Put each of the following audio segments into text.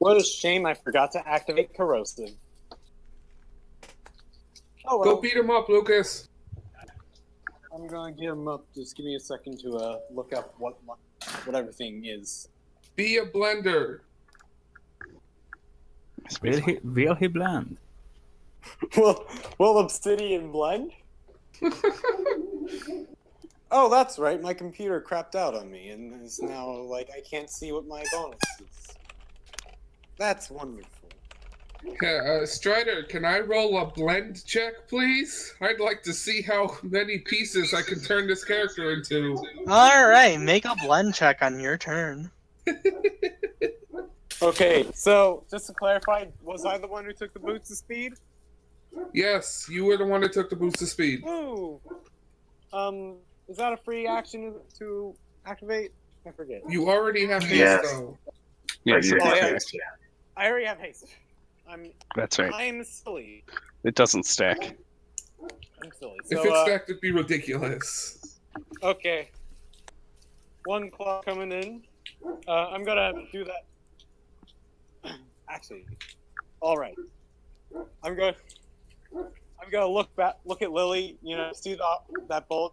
What a shame I forgot to activate corrosive. Oh well. Go beat him up, Lucas. I'm gonna get him up. Just give me a second to look up what everything is. Be a blender. Will he blend? Will Obsidian blend? Oh, that's right. My computer crapped out on me, and is now like I can't see what my bonus is. That's wonderful. Strider, can I roll a blend check, please? I'd like to see how many pieces I can turn this character into. Alright, make a blend check on your turn. Okay, so just to clarify, was I the one who took the boots of speed? Yes, you were the one that took the boost of speed. Ooh. Is that a free action to activate? I forget. You already have haste, Yes. though. Yeah, you Oh, yeah. have I already have haste. That's right. I'm silly. It doesn't stack. I'm silly. If So, it's stacked, it'd be ridiculous. okay. One claw coming in. I'm gonna do that. Actually, all right. I'm gonna look at Lily. You know, see that bullet.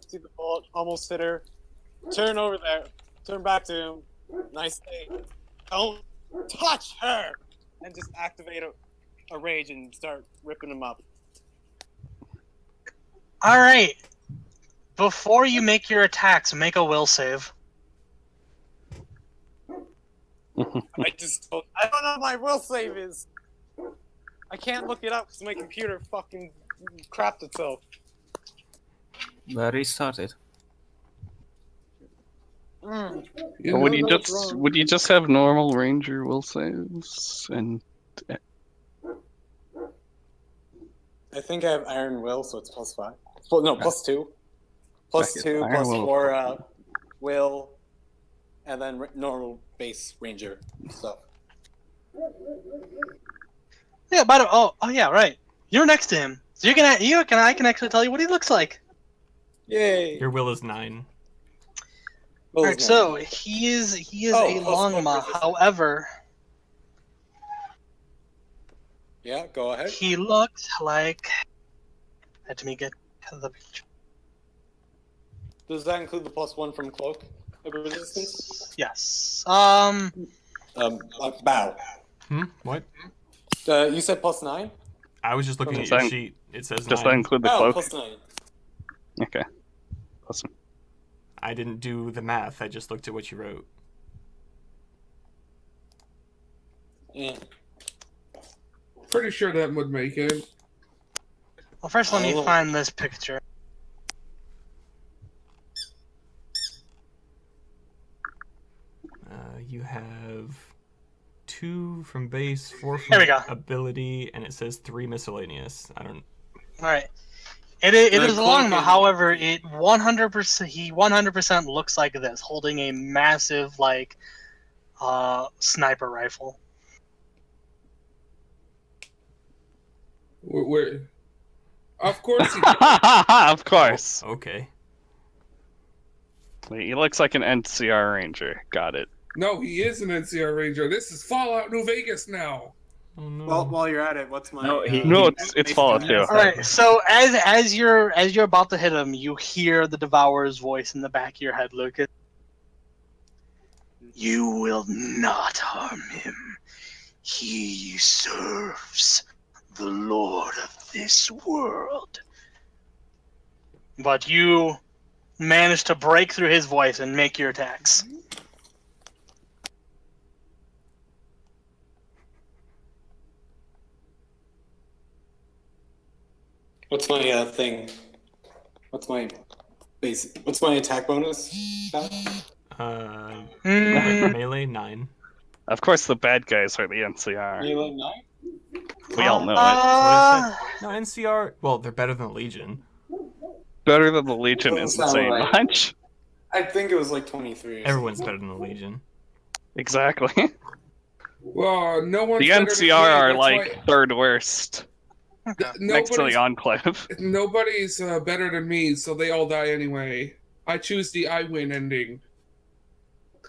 See the bullet almost hit her. Turn over there. Turn back to him. Nice thing. Don't touch her. And just activate a rage and start ripping him up. Alright. Before you make your attacks, make a will save. I don't know what my will save is. I can't look it up because my computer fucking crapped itself. Restart it. You Would know you that's just wrong. have normal ranger will saves and I think I have Iron Will, so it's +5. Well, no, +2. +2, Iron +4 Will, and then normal base Ranger stuff. Yeah, yeah, right. You're next to him. So I can actually tell you what he looks like. Yay! Your will is 9. Alright, so he is a Longma, however, Yeah, go ahead. he looked like... Let me get to the picture. Does that include the +1 from Cloak of Resistance? Yes. Bow. What? You said +9? I was just looking at Does your that- sheet. It says does 9. that include the Oh, cloak? +9. Okay. Awesome. I didn't do the math. I just looked at what you wrote. Yeah. Pretty sure that would make it. Well, first let me Oh. find this picture. You have 2 from base, 4 from There we go. ability, and it says 3 miscellaneous. I don't. Alright. It is Cloak Longma, and- however, he 100% looks like this, holding a massive, sniper rifle. We're of course he Of course. Okay. He looks like an NCR ranger. Got it. No, he is an NCR Ranger. This is Fallout New Vegas now. Oh no. Well, while you're at it, what's my... No, he- No, it's Fallout 2. Alright, so as you're about to hit him, you hear the Devourer's voice in the back of your head, Lucas. You will not harm him. He serves the Lord of this world. But you managed to break through his voice and make your attacks. What's my thing? What's my base? What's my attack bonus? Melee 9. Of course, the bad guys are the NCR. Melee 9? We all know it. No, NCR. Well, they're better than the Legion. Better than the Legion Doesn't isn't sound saying right. much. I think it was like 23. or Everyone's better than the Legion. Exactly. Well, no one's The better than me, NCR are that's like why- third worst, next to Nobody's, the Enclave. nobody's better than me, so they all die anyway. I choose the I win ending.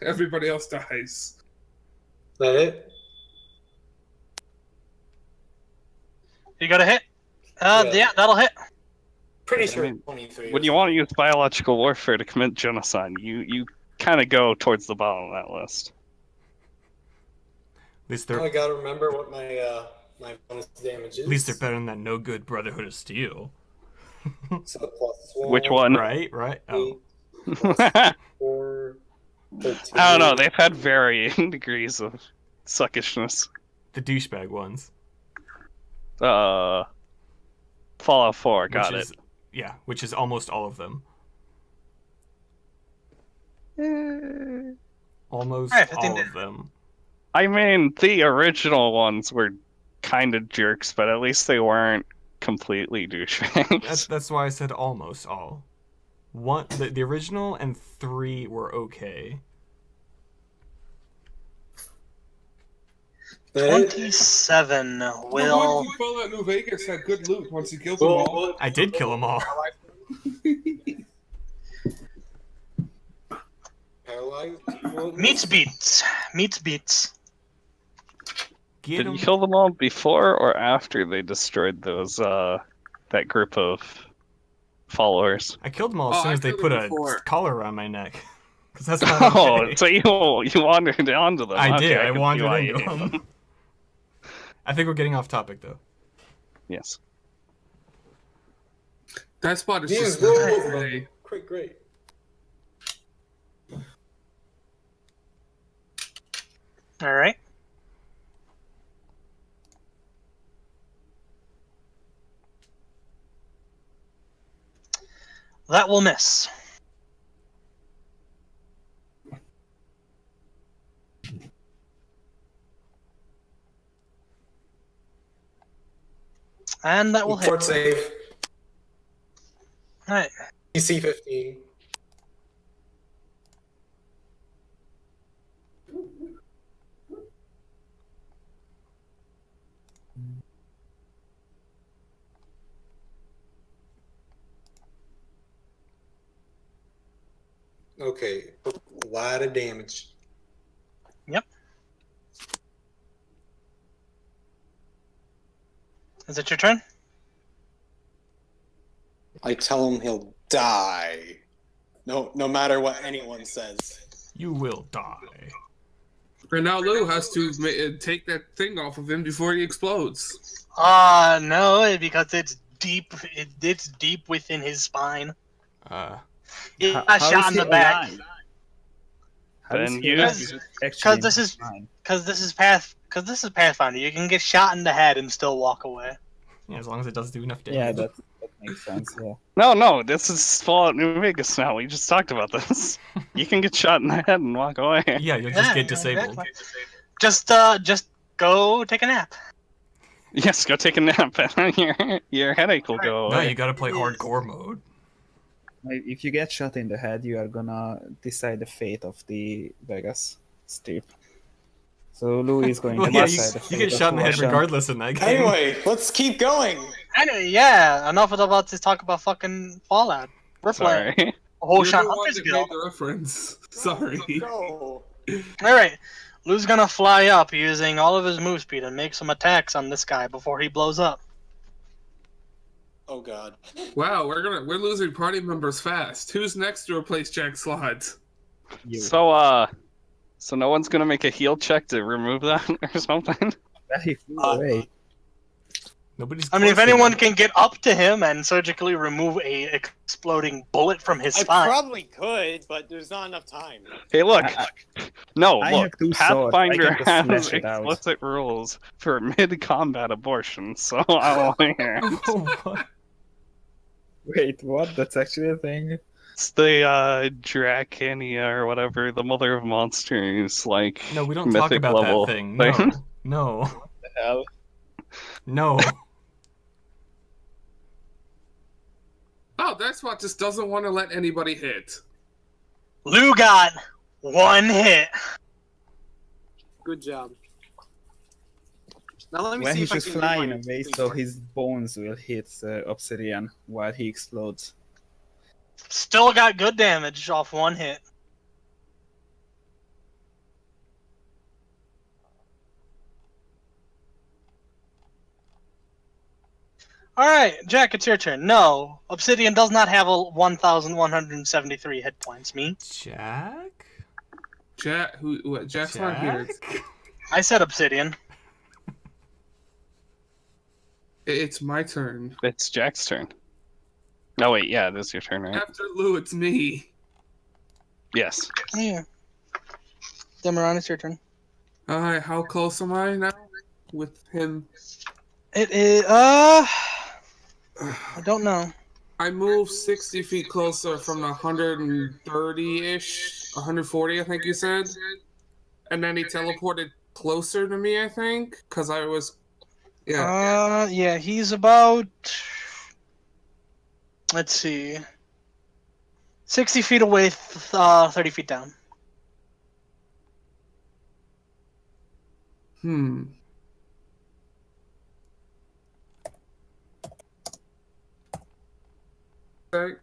Everybody else dies. Is that it? You got a hit? Yeah, that'll hit. Pretty sure I mean, 23. when you want to use biological warfare to commit genocide, you kind of go towards the bottom of that list. At least Oh, I they're gotta remember what my bonus damage is. at least they're better than that no good Brotherhood of Steel. So plus 1. Which one? Right? Oh. 8 plus 4. 13. I don't know. They've had varying degrees of suckishness. The douchebag ones. Fallout 4, got Which is, it. Yeah, which is almost all of them. Almost Alright, 15 all to- of them. I mean, the original ones were kind of jerks, but at least they weren't completely douchebags. That's why I said almost all. The original and 3 were okay. 27 Why will. did you Fallout New Vegas had good loot once you killed them all? I did kill them all. Paralyzed? Meets beats. Get Did 'em. you kill them all before or after they destroyed those that group of followers? I killed them all Oh, as soon I as they killed put them a before. collar around my neck. Because that's not Oh, okay. so you wandered onto them. I Okay, did. I can see wandered why into you hate them. I think we're getting off topic, though. Yes. That spot is Yeah, just roll. Great. Alright. That will miss. And that will hit. Fort save. Alright. DC 15. Okay, a lot of damage. Yep. Is it your turn? I tell him he'll die. No matter what anyone says. You will die. And now Lou has to take that thing off of him before he explodes. No, because it's deep. It's deep within his spine. He got How shot is in he the back. alive? How is Then he you- alive? Because- Actually this is- fine. Because this is Pathfinder. You can get shot in the head and still walk away. Yeah, as long as it does do enough Yeah, damage. that makes sense. Yeah. No, this is Fallout New Vegas now. We just talked about this. You can get shot in the head and walk away. Yeah, you'll just Yeah, get disabled. exactly. Just go take a nap. Yes, go take a nap. your headache will go No, away. you gotta play hardcore mode. Like, if you get shot in the head, you are gonna decide the fate of the Vegas Strip. So Lou is going Well, to yeah, decide the you fate get of shot in the head Huoshan. regardless in that game. Anyway, let's keep going. Anyway, yeah. Enough about to talk about fucking Fallout. We're playing Sorry. You're Huoshan the one Hunter's that Guild. made the reference. Sorry. Go. Alright, Lou's gonna fly up using all of his move speed and make some attacks on this guy before he blows up. Oh god. Wow, we're losing party members fast. Who's next to replace Jack Slots? You. So no one's gonna make a heal check to remove that or something? Yeah, he flew away. Nobody's. I mean, if close anyone enough. can get up to him and surgically remove a exploding bullet from his I spine. probably could, but there's not enough time. Hey, look. No, I look. have two swords. I Pathfinder can just has slash it out. explicit rules for mid-combat abortion, so I will hear. What? Wait, what? That's actually a thing? It's the Dracania or whatever, the mother of monsters, like No, we don't talk mythic about level that thing. No. No. The hell? No. Oh, that's what just doesn't want to let anybody hit. Lou got one hit. Good job. Now let me When see he's if I just can do flying my away, thing so first. his bones will hit the obsidian while he explodes. Still got good damage off one hit. All right, Jack, it's your turn. No, Obsidian does not have a 1,173 hit points. Me. Jack? Jack, what? Jack's not here. I said Obsidian. It's my turn. It's Jack's turn. Oh wait, yeah, it is your turn, right? After Lou, it's me. Yes. Yeah. Demeron, it's your turn. Alright, how close am I now with him? It is. I don't know. I moved 60 feet closer from the 130-ish, 140, I think you said. And then he teleported closer to me, I think, because I was... Yeah. Yeah, he's about... Let's see. 60 feet away, 30 feet down. Okay.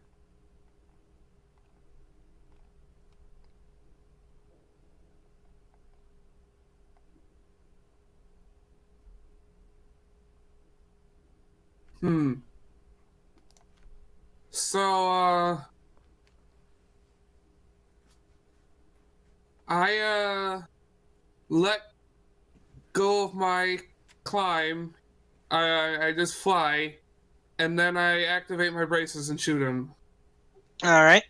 So, I let go of my climb. I just fly, and then I activate my braces and shoot him. Alright.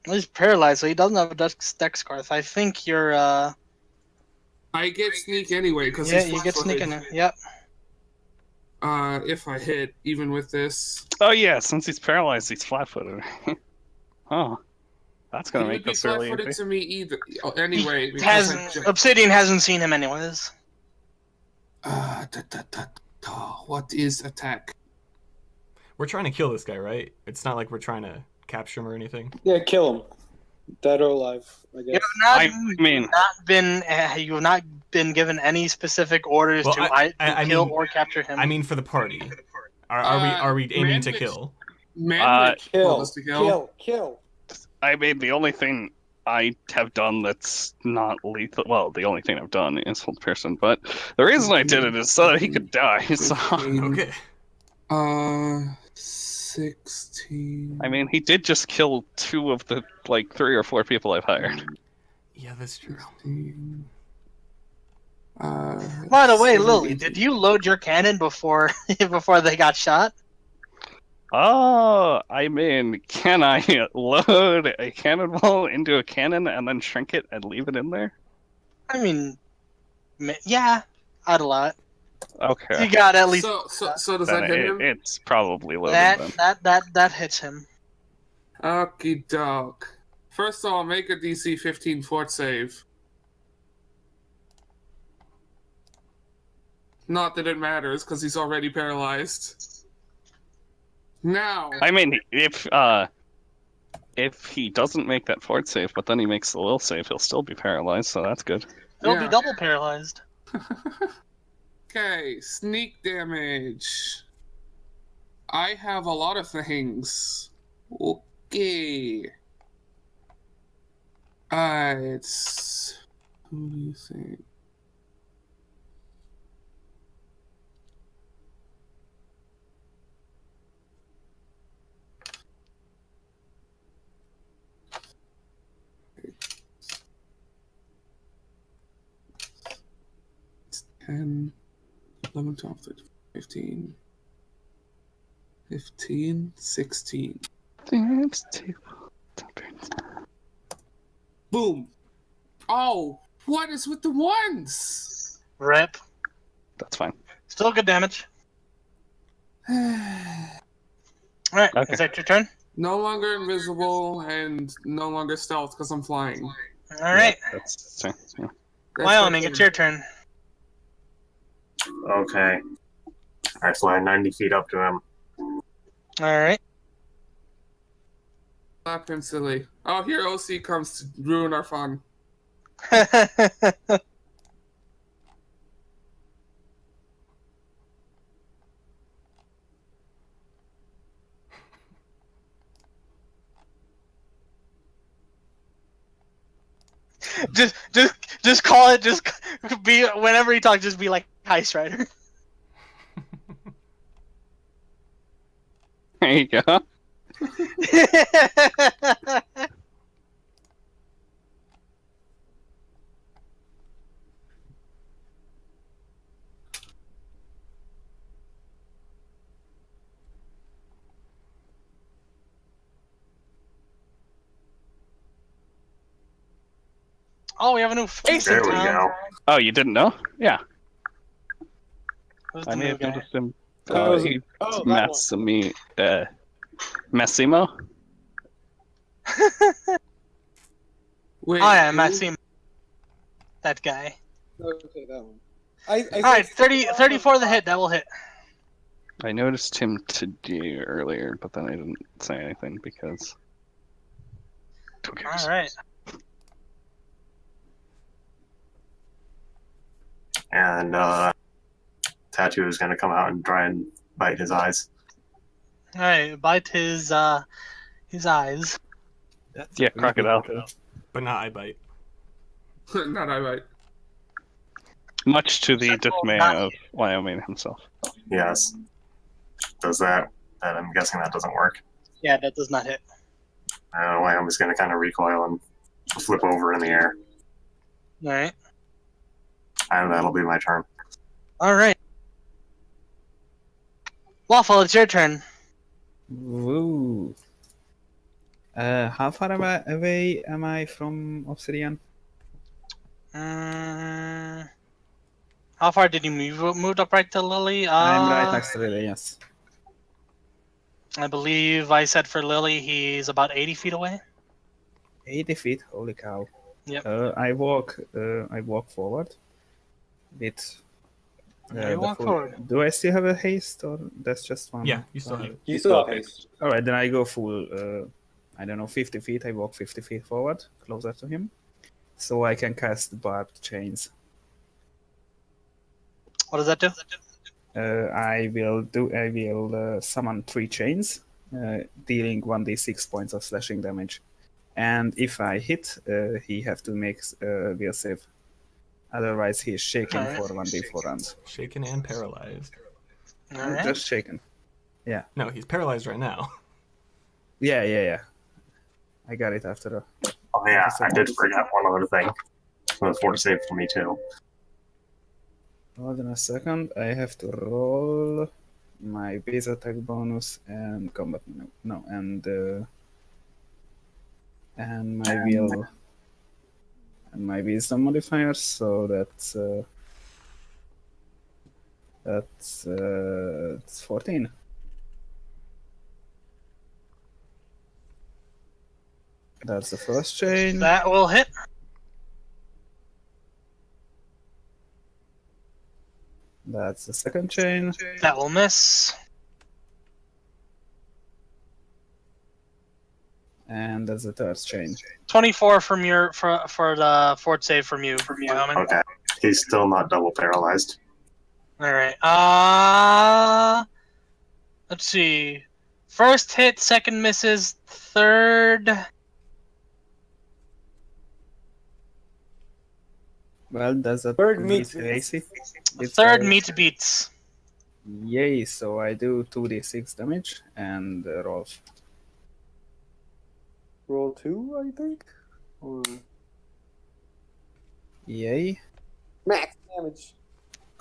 He's paralyzed, so he doesn't have a dex score. I think you're, I get sneak anyway, because yeah, he's you get sneak in flat-footed. there. Yep. If I hit, even with this. Oh yeah, since he's paralyzed, he's flat-footed. Oh, that's gonna He make would be this really flat-footed easy. to me either. Anyway, because Hasn't, Obsidian hasn't seen him anyways. What is attack? We're trying to kill this guy, right? It's not like we're trying to capture him or anything. Yeah, kill him. Dead or alive, I guess. You've not been given any specific orders to kill or capture him. I mean, for the party, are we aiming to kill? Kill. I mean, the only thing I have done that's not lethal. Well, the only thing I've done is hold person, but the reason I did it is so that he could die. So okay. 16. I mean, he did just kill 2 of the 3 or 4 people I've hired. Yeah, that's true. By the way, Lily, did you load your cannon before they got shot? Oh, I mean, can I load a cannonball into a cannon and then shrink it and leave it in there? I mean, yeah, I'd allow it. Okay. You got at least. So does that hit him? It's probably loaded then. That hits him. Okie doke. First of all, make a DC 15 fort save. Not that it matters, because he's already paralyzed. Now. I mean, if he doesn't make that fort save, but then he makes the will save, he'll still be paralyzed, so that's good. He'll be double paralyzed. Okay, sneak damage. I have a lot of things. Okay. It's... Who do you think? It's 10, 11, 12, 13, 15, 15, 16. Boom. Oh, what is with the ones? Rip. That's fine. Still good damage. Alright, Okay. is that your turn? No longer invisible and no longer stealth because I'm flying. Alright. Yeah, that's yeah. Wyoming, it's your turn. Okay. I fly 90 feet up to him. Alright. Slap him silly. Oh, here OC comes to ruin our fun. just call it. Just be whenever he talks. Just be like Heist Rider. There you go. Oh, we have a new face There in we town. go. Oh, you didn't know? Yeah, Who's I the may new have guy? noticed him. Oh, that one. Massimo. Wait. Oh yeah, who? Maxime. That guy. Okay, that one. All right, 34 the hit. That will hit. I noticed him today earlier, but then I didn't say anything because. Who cares? All right. And Tattoo is going to come out and try and bite his eyes. All right. Bite his eyes. That's Yeah, a pretty crocodile. good battle. But not I bite. Not I right. Much to the Except for dismay not- of Wyoming himself. Yes. Does that? And I'm guessing that doesn't work. Yeah, that does not hit. Wyoming's going to kind of recoil and flip over in the air. All right. And that'll be my turn. All right. Waffle, it's your turn. Woo. How far away am I from Obsidian? How far did you move? Moved up right to Lily? I'm right next to Lily, yes. I believe I said for Lily he's about 80 feet away. 80 feet, holy cow. Yep. I walk forward. Bit. You walk forward. Do I still have a haste, or that's just one? Yeah, you still have it. You still have haste. All right, then I go full. I don't know, 50 feet. I walk 50 feet forward, closer to him, so I can cast barbed chains. What does that do? I will summon 3 chains, dealing 1d6 points of slashing damage. And if I hit, he have to make will save. Otherwise, he is shaken Alright. for 1d4 rounds. Shaken and paralyzed. All right. Just shaken. No, he's paralyzed right now. Yeah. I got it after a. Oh yeah, I did forget one other thing. So the fort save for me too. Hold on a second. I have to roll my base attack bonus and combat and my will and my wisdom modifiers. So that's 14. That's the first chain. That will hit. That's the second chain. That will miss. And that's the third chain. 24 from your for the fort save from you. Wyoming. Okay. He's still not double paralyzed. All right. Let's see. First hit, second misses, third. Well, does that Third beat meets AC? Third meet beats. Yay! So I do 2d6 damage and roll. Roll 2, I think? Or Yay! max damage.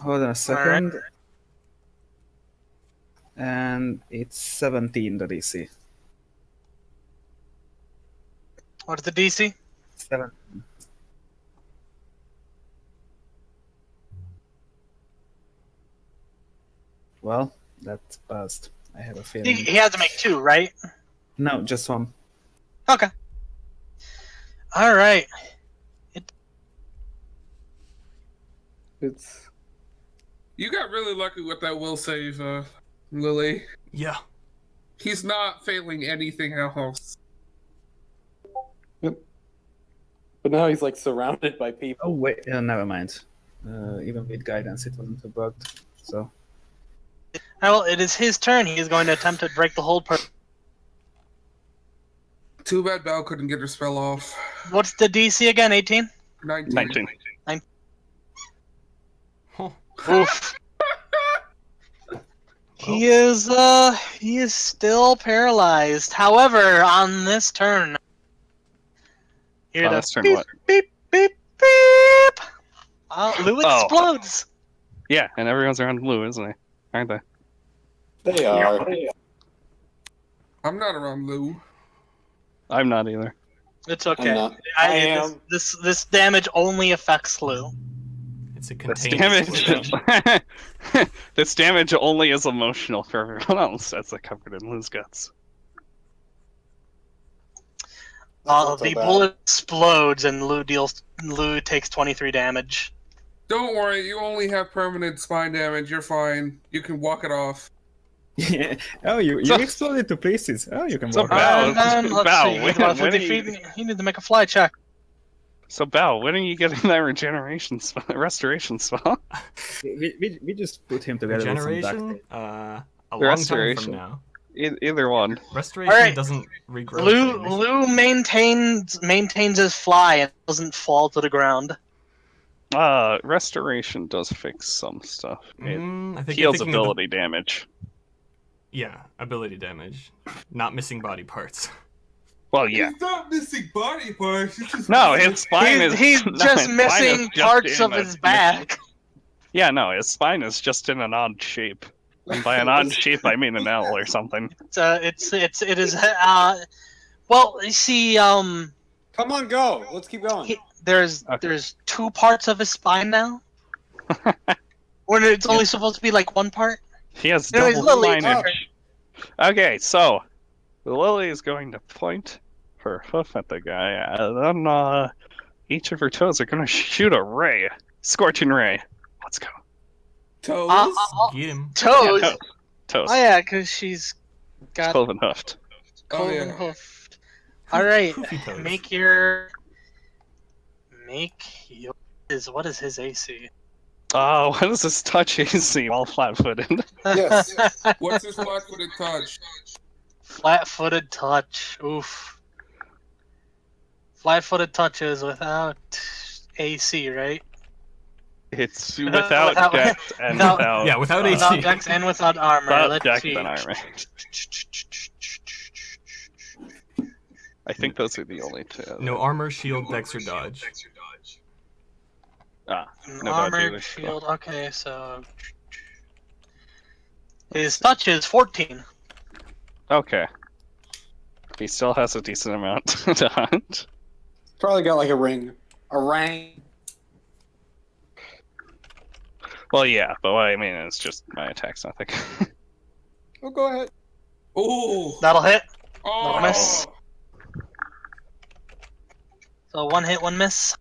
Hold on a second. And it's 17 the DC. What's the DC? 7. Well, that's passed. I have a He, feeling. he has to make 2, right? No, just 1. Okay. All right. It's You got really lucky with that will save, Lily. Yeah. He's not failing anything else. but now he's like surrounded by people. Oh wait, never mind. Even with guidance, it wasn't bugged. So Well, it is his turn. He is going to attempt to break the hold. Too bad Belle couldn't get her spell off. What's the DC again? 18? 19. 19. Oof. He is still paralyzed. However, on this turn, hear On the this turn, beep, what? beep, beep, beep. Lou explodes. Yeah, and everyone's around Lou, isn't they? Aren't they? They are. I'm not around Lou. I'm not either. It's okay. I'm not. I am. This damage only affects Lou. It's a This contained damage, explosion. this damage only is emotional for everyone else as they're covered in Lou's guts. Not so The bad. bullet explodes and Lou takes 23 damage. Don't worry, you only have permanent spine damage. You're fine. You can walk it off. Oh, you So- exploded to pieces. Oh, you can So walk Bao- around. And then, let's Bao, see, he's when about 50 are feet. you- He needs to make a fly check. So, Bao, when are you getting that regeneration spell, restoration spell? We just put him together with some duct Regeneration? tape. A long time Restoration. from now. Either one. Restoration Alright. doesn't regrow Lou things. maintains his fly and doesn't fall to the ground. Restoration does fix some stuff. It I think you're heals thinking of the- ability damage. Yeah, ability damage. Not missing body parts. Well, yeah. He's not missing body parts. He's just No, missing- his spine is. He's no, just his spine is missing just parts in of a- his back. Yeah, no, his spine is just in an odd shape. And by an odd shape, I mean an L or something. It is. Well, you see, Come on, go. Let's keep going. there's Okay. two parts of his spine now. When it's only supposed to be like one part. He has Anyways, double Lily, spinach. Okay, so Lily is going to point her hoof at the guy, and then each of her toes are going to shoot a ray, scorching ray. Let's go. Toes? Get him. Toes. Yeah, toes. Oh yeah, because she's got Cloven hoofed. Oh, cloven yeah. hoofed. All right, Poofy toes. make what is his AC? Oh, what is this touch AC while flat-footed? Yes. What's his flat-footed touch? Flat-footed touch. Oof. Flat-footed touches without AC, right? It's Without- without dex and without- without... Yeah, without Without AC. dex and without armor. Without Let's dex see. and armor. I think those are the only two. No armor, shield, dex, or dodge. No dodge Armored either. shield. Okay, so his touch is 14. Okay. He still has a decent amount to hunt. Probably got like a ring. A ring. Well, yeah, but what I mean is just my attack's nothing. Oh, go ahead. Oh! That'll hit. Oh! miss. So one hit, one miss.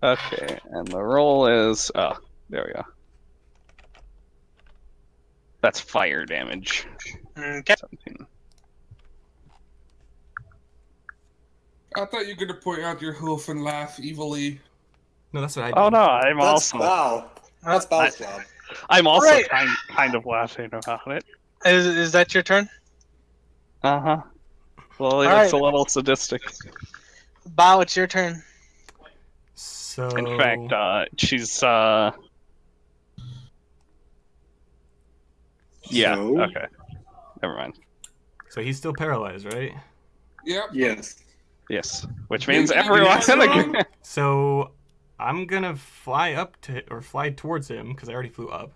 Okay, and the roll is... Oh, there we go. That's fire damage. Okay. 17. I thought you were gonna point out your hoof and laugh evilly. No, that's what I did. Oh no, I'm That's also... Bao. That's Bao's job. I'm also Right. kind of laughing about it. Is that your turn? Uh-huh. Well, it's Alright. a little sadistic. Bao, it's your turn. So... In fact, she's, Yeah, So? okay. Never mind. So he's still paralyzed, right? Yep. Yes. Yes. Which means You- you everyone's got gonna... some? So I'm gonna fly up to or fly towards him because I already flew up.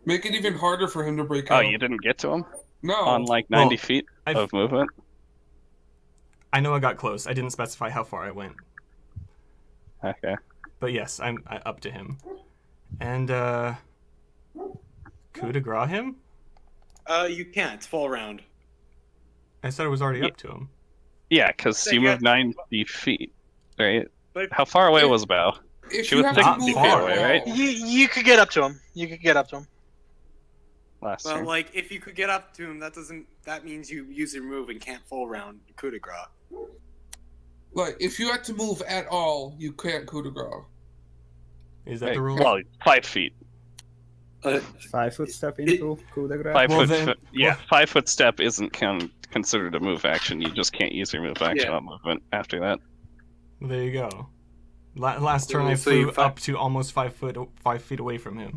Make it even harder for him to break Oh, out. you didn't get to him? No. On like 90 Well, feet I've- of movement? I know I got close. I didn't specify how far I went, Okay. but yes, I'm up to him. And coup de grace him? You can't. Full round. I said I was already Yeah. up to him. Yeah, because So you you moved 90 feet, right? But How far away If- was Bao? If She you was have 60 to move feet at away, all- right? You could get up to him. You could get up to him. Last Well, turn. like, if you could get up to him, that means you use your move and can't full round coup de grace. Like, if you had to move at all, you can't coup de grace. Is that Hey, the rule? well, 5 feet. 5 foot step into coup de grace. 5 Well, foot. then- Yeah, well- 5 foot step isn't considered a move action. You just can't use your move action Yeah. on movement after that. There you go. Last turn I So you flew fi- up to almost 5 feet away from him.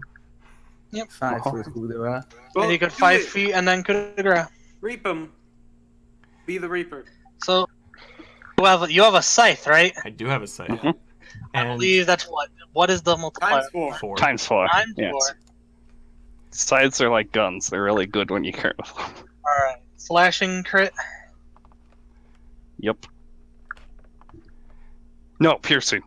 Yep. 5 foot coup de grace. And you got 5 feet and then coup de grace. Reap him. Be the reaper. So you have a scythe, right? I do have a scythe. Mhm. I And believe that's what is the multiplier? Times 4. 4. Times 4. Times Yes. 4. Scythes are like guns. They're really good when you crit with them. Alright. Slashing crit. Yep. No, piercing.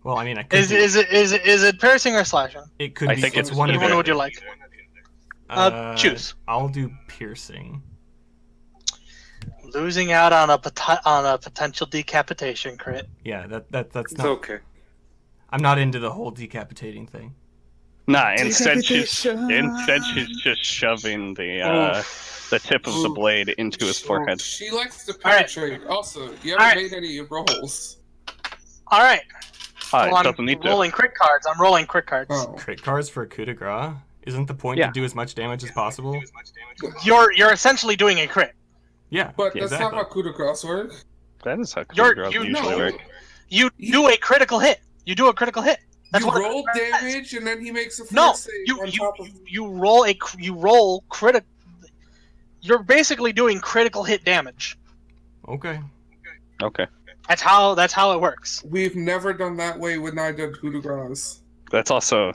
Well, I mean, I could Is it piercing or slashing? it could I be think it's one Which of one the would you like? Choose. I'll do piercing. Losing out on a potential decapitation crit. Yeah, that's It's not. okay. I'm not into the whole decapitating thing. Nah, instead she's Decapitation. just shoving the tip of the blade into his forehead. She likes to Alright. penetrate. Also, you Alright. haven't made any rolls. Alright. Ah, Well, it doesn't I'm need to. rolling crit cards. I'm rolling crit cards. Oh. Crit cards for a coup de grace? Isn't the point Yeah. to do as much damage as possible? You're essentially doing a crit. Yeah, But that's exactly. not how coup de grace work. That is how coup You're- de grace you usually know. work. You do a critical hit. You do a critical hit. That's You what roll damage and then he makes a No, force save you on top of. roll critical. You're basically doing critical hit damage. Okay. Okay. That's how it works. We've never done that way when I did coup de grace. That's also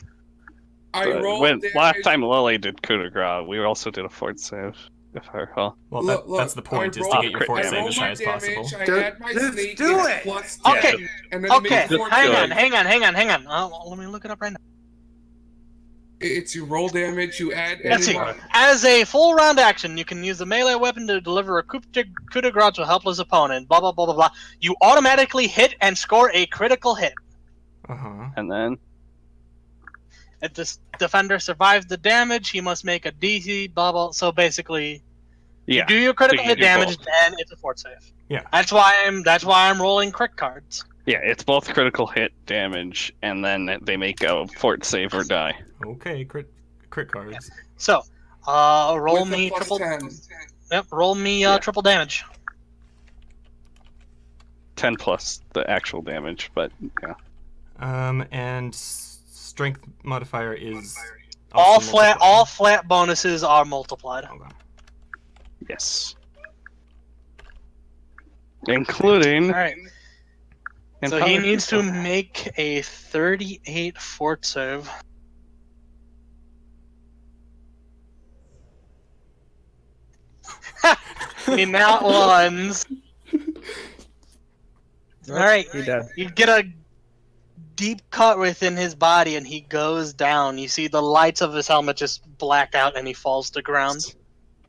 I rolled when damage. last time Lily did coup de grace, we also did a fort save, if I recall. Well, Look, that's the point, I is to rolled- get your crit fort I save roll as my high as possible. damage, I Just- add my just sneak, do it's it. plus Okay. 10, and then it Okay, makes a fort hang save. on. Let me look it up right now. It's you roll damage, you add Let's see. any. As a full round action, you can use the melee weapon to deliver a coup de grace to a helpless opponent. Blah blah blah blah blah. You automatically hit and score a critical hit. Uh-huh. And then If this defender survives the damage, he must make a DC. Blah blah. So basically, yeah, you do your critical you hit do damage, both. then it's a fort save. Yeah. That's why I'm rolling crit cards. yeah, it's both critical hit damage, and then they make a fort save or die. Okay, crit cards. So, roll With a me plus triple. 10. Yep, roll me Yeah. triple damage. 10 plus the actual damage, but yeah. And strength modifier is All also multiplied. flat bonuses are multiplied. Okay. Yes. Including. All right. So he empowered needs to people. make a 38 fort save. He not ones. All right, He dead. you get a deep cut within his body, and he goes down. You see the lights of his helmet just black out, and he falls to ground.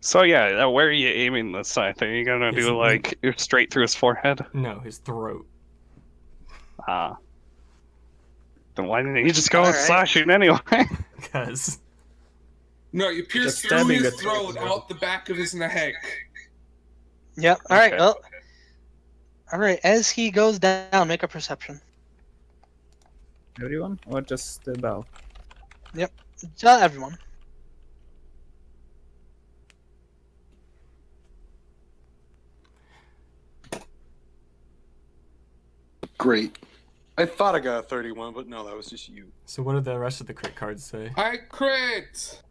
So yeah, where are you aiming this scythe? Are you gonna His do like straight through his forehead? No, his throat. Ah. Then why didn't you just go Alright. slashing anyway? Because No, you pierce Just through stabbing his the throat, throat. out the back of his neck. Yep. All right. Okay. Well. All right. As he goes down, make a perception. Everyone? Or just the bell? Everyone. Great. I thought I got a 31, but no, that was just you. so what do the rest of the crit cards say? I crit!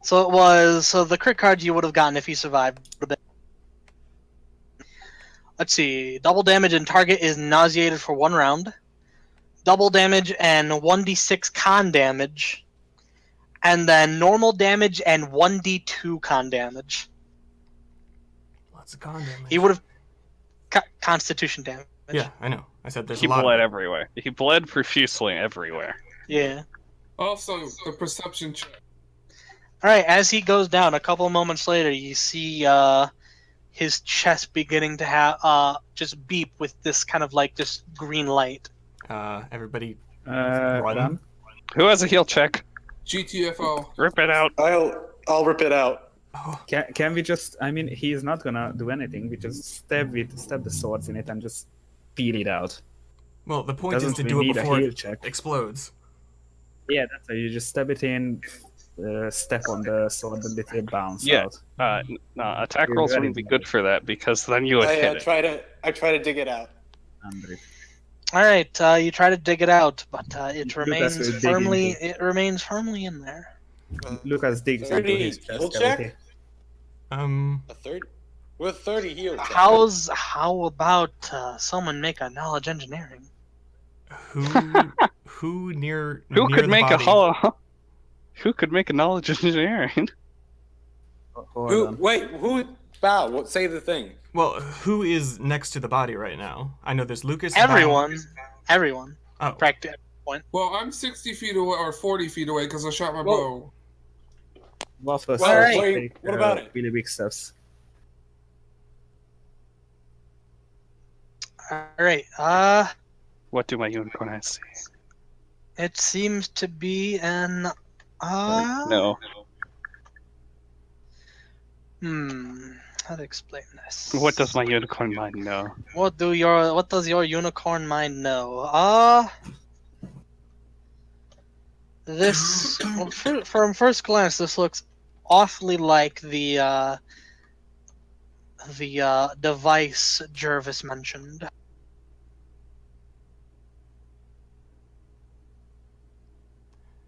So the crit cards you would have gotten if you survived. would have been- Let's see. Double damage and target is nauseated for 1 round. Double damage and 1d6 con damage. And then normal damage and 1d2 con damage. Lots of con damage. He would have constitution damage. Yeah, I know. I said there's He a lot. bled Of everywhere. He bled profusely everywhere. Yeah. Also, the perception check. All right. As he goes down, a couple moments later, you see his chest beginning to have just beep with this kind of like this green light. Everybody. Run. Who has a heal check? GTFO. Rip it out. I'll rip it out. Oh, Can we just? I mean, he's not gonna do anything. We just stab the swords in it and just peel it out. well, the point Doesn't is to we do it need a before heal it check? explodes. Yeah, that's how you just stab it in, step on the sword, and let it bounce Yeah. out. No, attack You're rolls ready. wouldn't be good for that because then you would I hit it. try to dig it out. 100. All right, you try to dig it out, but it Lucas remains will dig firmly. into- It remains firmly in there. Lucas digs into 30 his heal chest check? cavity. A 30? With 30 heal check. How about someone make a knowledge engineering? Who near Who near could the make body? Who could make a knowledge engineering? Hold Who? on. Wait, who? Bow, what, say the thing. Well, who is next to the body right now? I know there's Lucas. Everyone. Everyone. Oh, Practice. Well, I'm 60 feet away or 40 feet away because I shot my Whoa. bow. Waffle Well, starts to wait, take what about it? really big steps. All right. What do my unicorn eyes see? It seems to be an. No. How to explain this? What does my unicorn mind know? What does your unicorn mind know? This from first glance, this looks awfully like the device Jervis mentioned.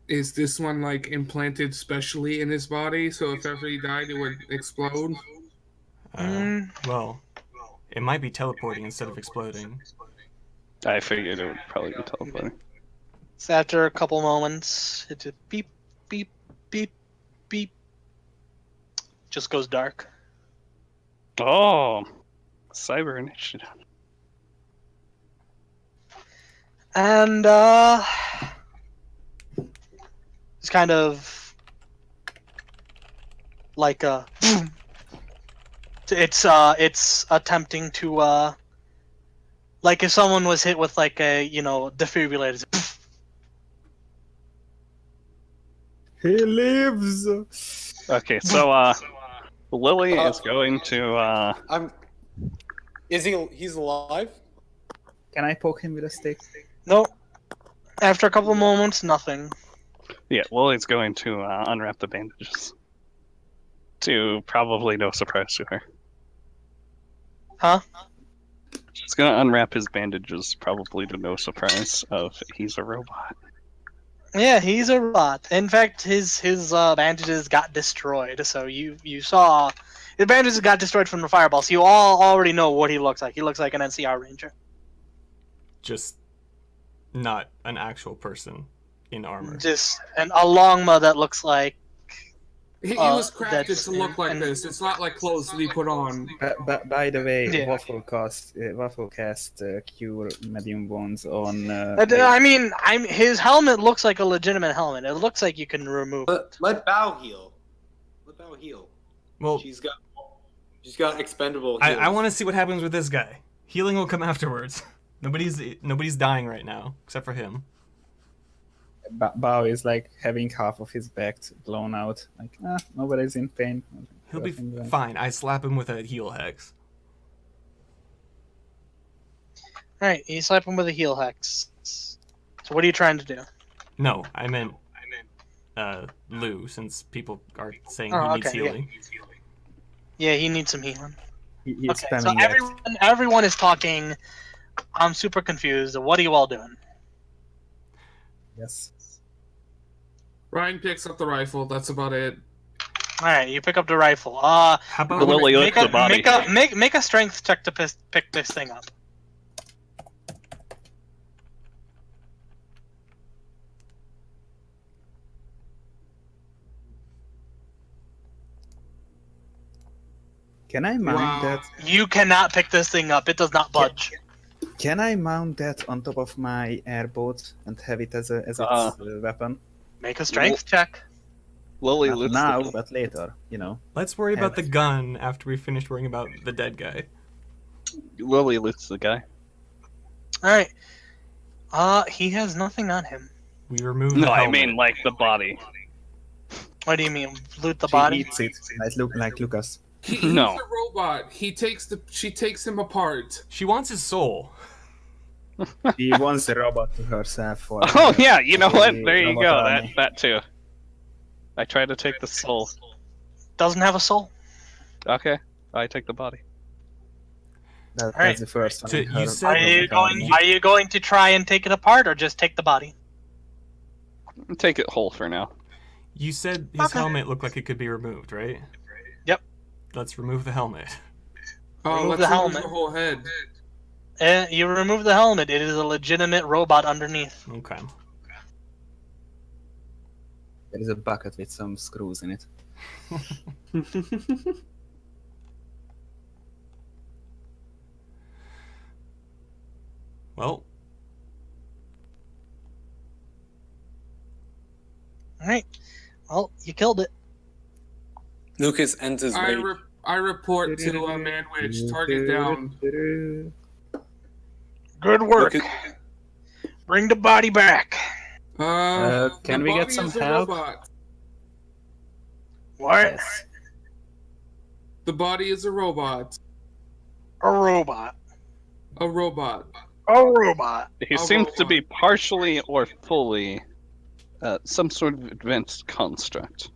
Is this one like implanted specially in his body, so if ever he died, it would explode? well, it might be teleporting instead of exploding. I figured it would probably be teleporting. So after a couple moments, it just beep, beep, beep, beep. Just goes dark. Oh, cyber initiative. And it's kind of like a. It's attempting to like if someone was hit with like a defibrillator. He lives. Okay, so Lily is going to He's alive? Can I poke him with a stick? No. After a couple moments, nothing. yeah, Lily's going to unwrap the bandages. To probably no surprise to her. Huh? She's gonna unwrap his bandages, probably to no surprise of he's a robot. Yeah, he's a robot. In fact, his bandages got destroyed. So you saw his bandages got destroyed from the fireball. So you all already know what he looks like. He looks like an NCR ranger. Just not an actual person in armor. Just a longma that looks like. He was crafted that's- to look like and- this. It's not like clothes that he put on. By the way, Yeah. Waffle cast Cure Medium Wounds on. I mean, his helmet looks like a legitimate helmet. It looks like you can remove it. Let Bow heal. Let Bow heal. Well, She's got expendable I heals. want to see what happens with this guy. Healing will come afterwards. Nobody's dying right now except for him. Bao is like having half of his back blown out. Like, nobody's in pain. He'll be Nothing like- fine. I slap him with a heal hex. Alright, you slap him with a heal hex. So what are you trying to do? No, I meant Lou, since people are saying Oh, he needs okay, yeah. healing. Yeah, he needs some healing. He's Okay, so spamming X. everyone is talking. I'm super confused. What are you all doing? Yes. Ryan picks up the rifle. That's about it. Alright, you pick up the rifle. How about Lily Make lifts the body. make a strength check to pick this thing up. Can I mount Wow. that? You cannot pick this thing up. It does not budge. Can I mount that on top of my airboat and have it as its weapon? Make a strength check. Lily Not lifts now, the but later. Let's worry about Have the gun after we finish worrying about the dead guy. Lily lifts the guy. Alright. He has nothing on him. We remove No, the I helmet. mean like the body. What do you mean? Loot the She body? eats it, like Lucas. He's No. a robot. She takes him apart. She wants his soul. She wants the robot to herself. For, Oh yeah, you know what? the There you robot go. army. That too. I try to take the soul. Doesn't have a soul. Okay, I take the body. That's the first one. So I you heard said- Are you going to try and take it apart, or just take the body? Take it whole for now. You said his Okay. helmet looked like it could be removed, right? Yep. Let's remove the helmet. Oh, Remove let's the remove helmet. the whole head. You remove the helmet. It is a legitimate robot underneath. Okay. There is a bucket with some screws in it. Well, All right. Well, you killed it. Lucas ends his rage. I report to Manwich. Target down. Good work. Lucas, Bring the body back. Can the we get body some is a help? robot. What? Yes. The body is a robot. A robot. A robot. A robot. He seems to be partially or fully some sort of advanced construct.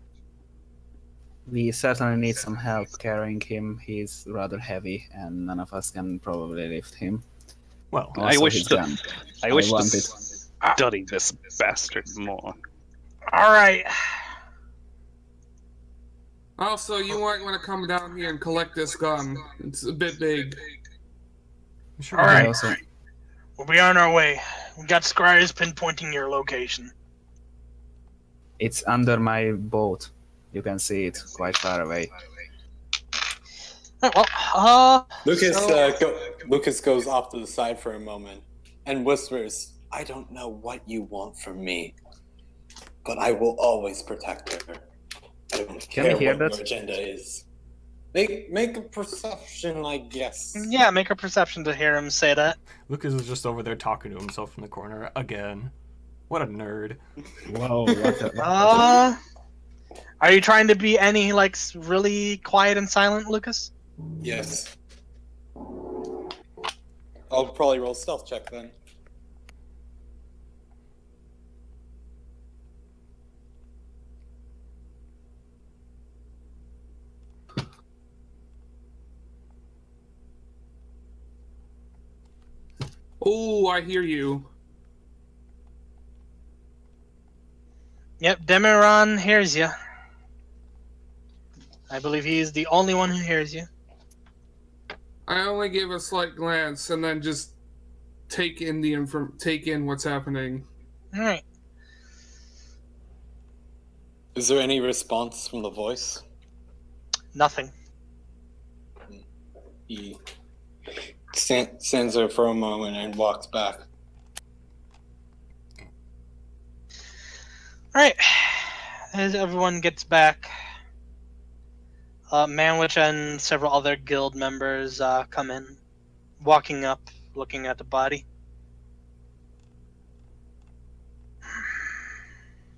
We certainly need some help carrying him. He's rather heavy, and none of us can probably lift him. well, I Also, wish his to- gun. I wish to wanted- study this bastard more. All right. Also, you might want to come down here and collect this gun. It's a bit big. I'm sure All we- right. Also, We'll be on our way. We got scries pinpointing your location. it's under my boat. You can see it quite far away. Well, Lucas, so- Lucas goes off to the side for a moment and whispers, "I don't know what you want from me, but I will always protect her. I don't Can we care hear what that? your agenda is." Make a perception, I guess. yeah, make a perception to hear him say that. Lucas is just over there talking to himself in the corner again. What a nerd. Whoa, what a, Are you trying to be any like really quiet and silent, Lucas? Yes. I'll probably roll stealth check then. Oh, I hear you. Yep, Demiron hears you. I believe he is the only one who hears you. I only give a slight glance and then just take in take in what's happening. All right. Is there any response from the voice? Nothing. He stands there for a moment and walks back. All right. As everyone gets back, Manwich and several other guild members come in, walking up, looking at the body.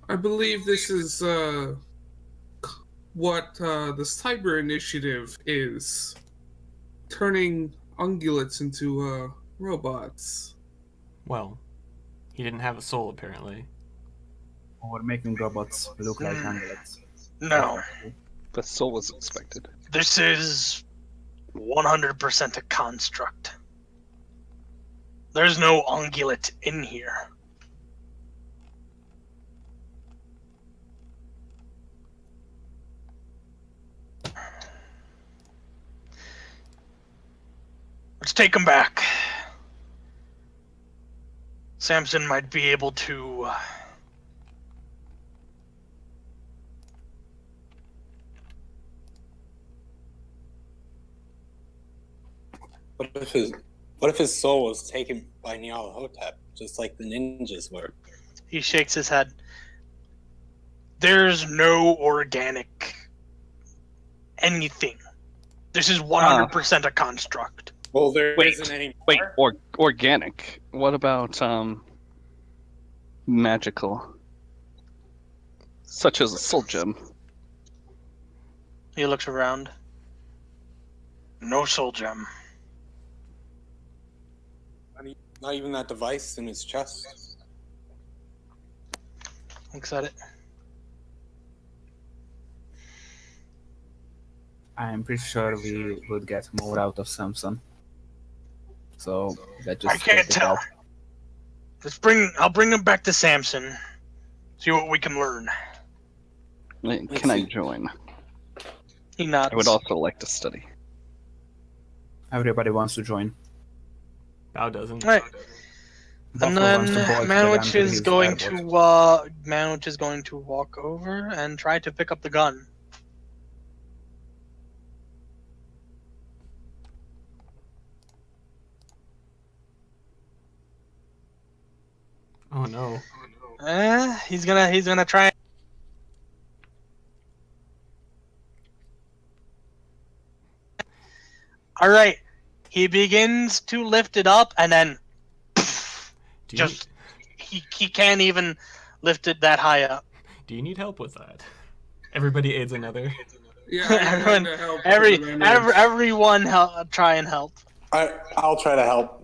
I believe this is what the Cyber Initiative is. Turning ungulates into robots. Well, he didn't have a soul apparently. or making robots look like ungulates. No, The soul was expected. this is 100% a construct. There's no ungulate in here. Let's take him back. Samson might be able to What if his soul was taken by Nyarlathotep, just like the ninjas were? He shakes his head. There's no organic anything. This is 100% a construct. Well, there Wait, not any. Wait, organic. What about magical? Such as a soul gem. He looks around. No soul gem. Not even that device in his chest. Looks at it. I'm pretty sure we would get more out of Samson. So let's just I can't check it tell. out. I'll bring him back to Samson. See what we can learn. Can I join? He nods. I would also like to study. Everybody wants to join. Bao doesn't. Right. Buffalo And wants to then bolt the gun Manwich to is his going airboat. to Manwich is going to walk over and try to pick up the gun. Oh no. He's gonna try. All right. He begins to lift it up, and then Do you, just he can't even lift it that high up. do you need help with that? Everybody aids another. Yeah, I'm Everyone- trying to help with the damage. Everyone try and help. I'll try to help.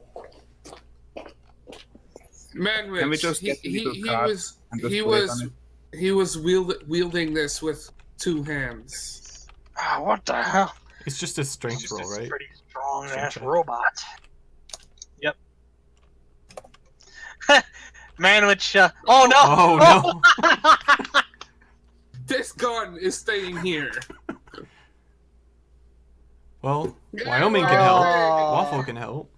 Manwich, Can we just he, get the he, little he card was and just he put it was on it? he was wielding this with 2 hands. What the hell? It's just a strength roll, right? Pretty strong ass check. robot. Yep. Manwich. Oh no! Oh no! This gun is staying here. Well, Wyoming can help. Oh. Waffle can help.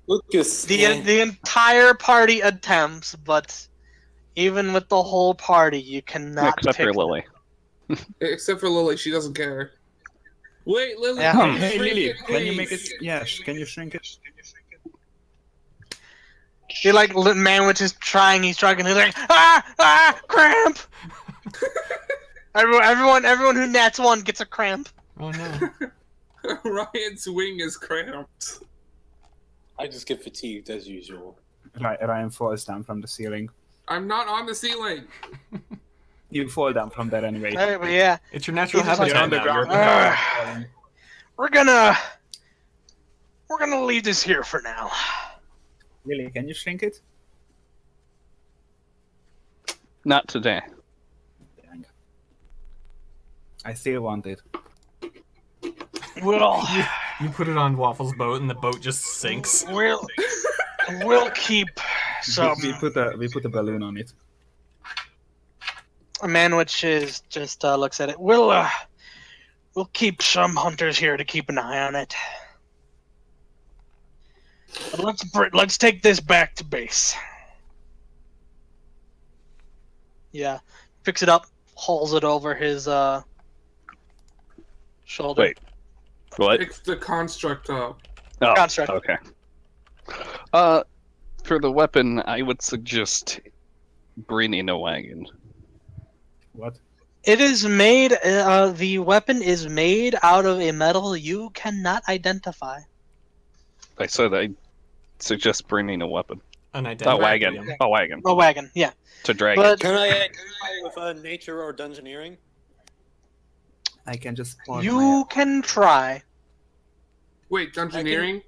Lucas. The entire party attempts, but even with the whole party, you cannot Except pick for Lily. Except for Lily, she doesn't care. Wait, Lily, Yeah. can you Hey shrink Lily, it, can you make it? please? Yes, can you shrink it? He Manwich is trying. He's struggling. He's like cramp. Everyone who nats 1 gets a cramp. Oh no. Ryan's wing is cramped. I just get fatigued as usual. Ryan falls down from the ceiling. I'm not on the ceiling. You fall down from there anyway. But yeah, It's your natural He's habitat on the now. ground. You're- we're gonna leave this here for now. Lily, can you shrink it? Not today. Dang. I still want it. We'll You put it on Waffle's boat and the boat just sinks. we'll keep some. We put a balloon on it. Manwich is just looks at it. We'll keep some hunters here to keep an eye on it. But let's take this back to base. Yeah, picks it up, hauls it over his shoulder. Wait. What? It's the construct up. Oh, Construct. okay. For the weapon, I would suggest bringing a wagon. What? It is made. The weapon is made out of a metal you cannot identify. I said I suggest bringing a weapon. An A identity. wagon. A wagon. A wagon, yeah. To drag But Can I identify with nature or dungeoneering? I can just point you can try. Wait, dungeoneering?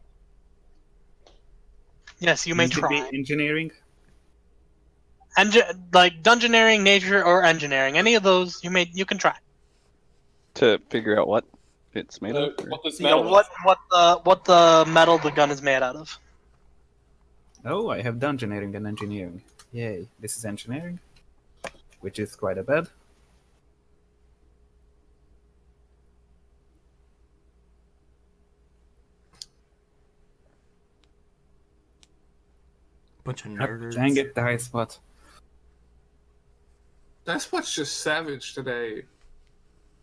Yes, you may try. Engineering. Like dungeoneering, nature, or engineering. Any of those, you can try. to figure out what it's made of. What this You know, metal is. what the metal the gun is made out of. Oh, I have dungeoneering and engineering. Yay! This is engineering, which is quite a bad. Bunch of Ah, nerds. dang it, the high spot. That's what's just savage today.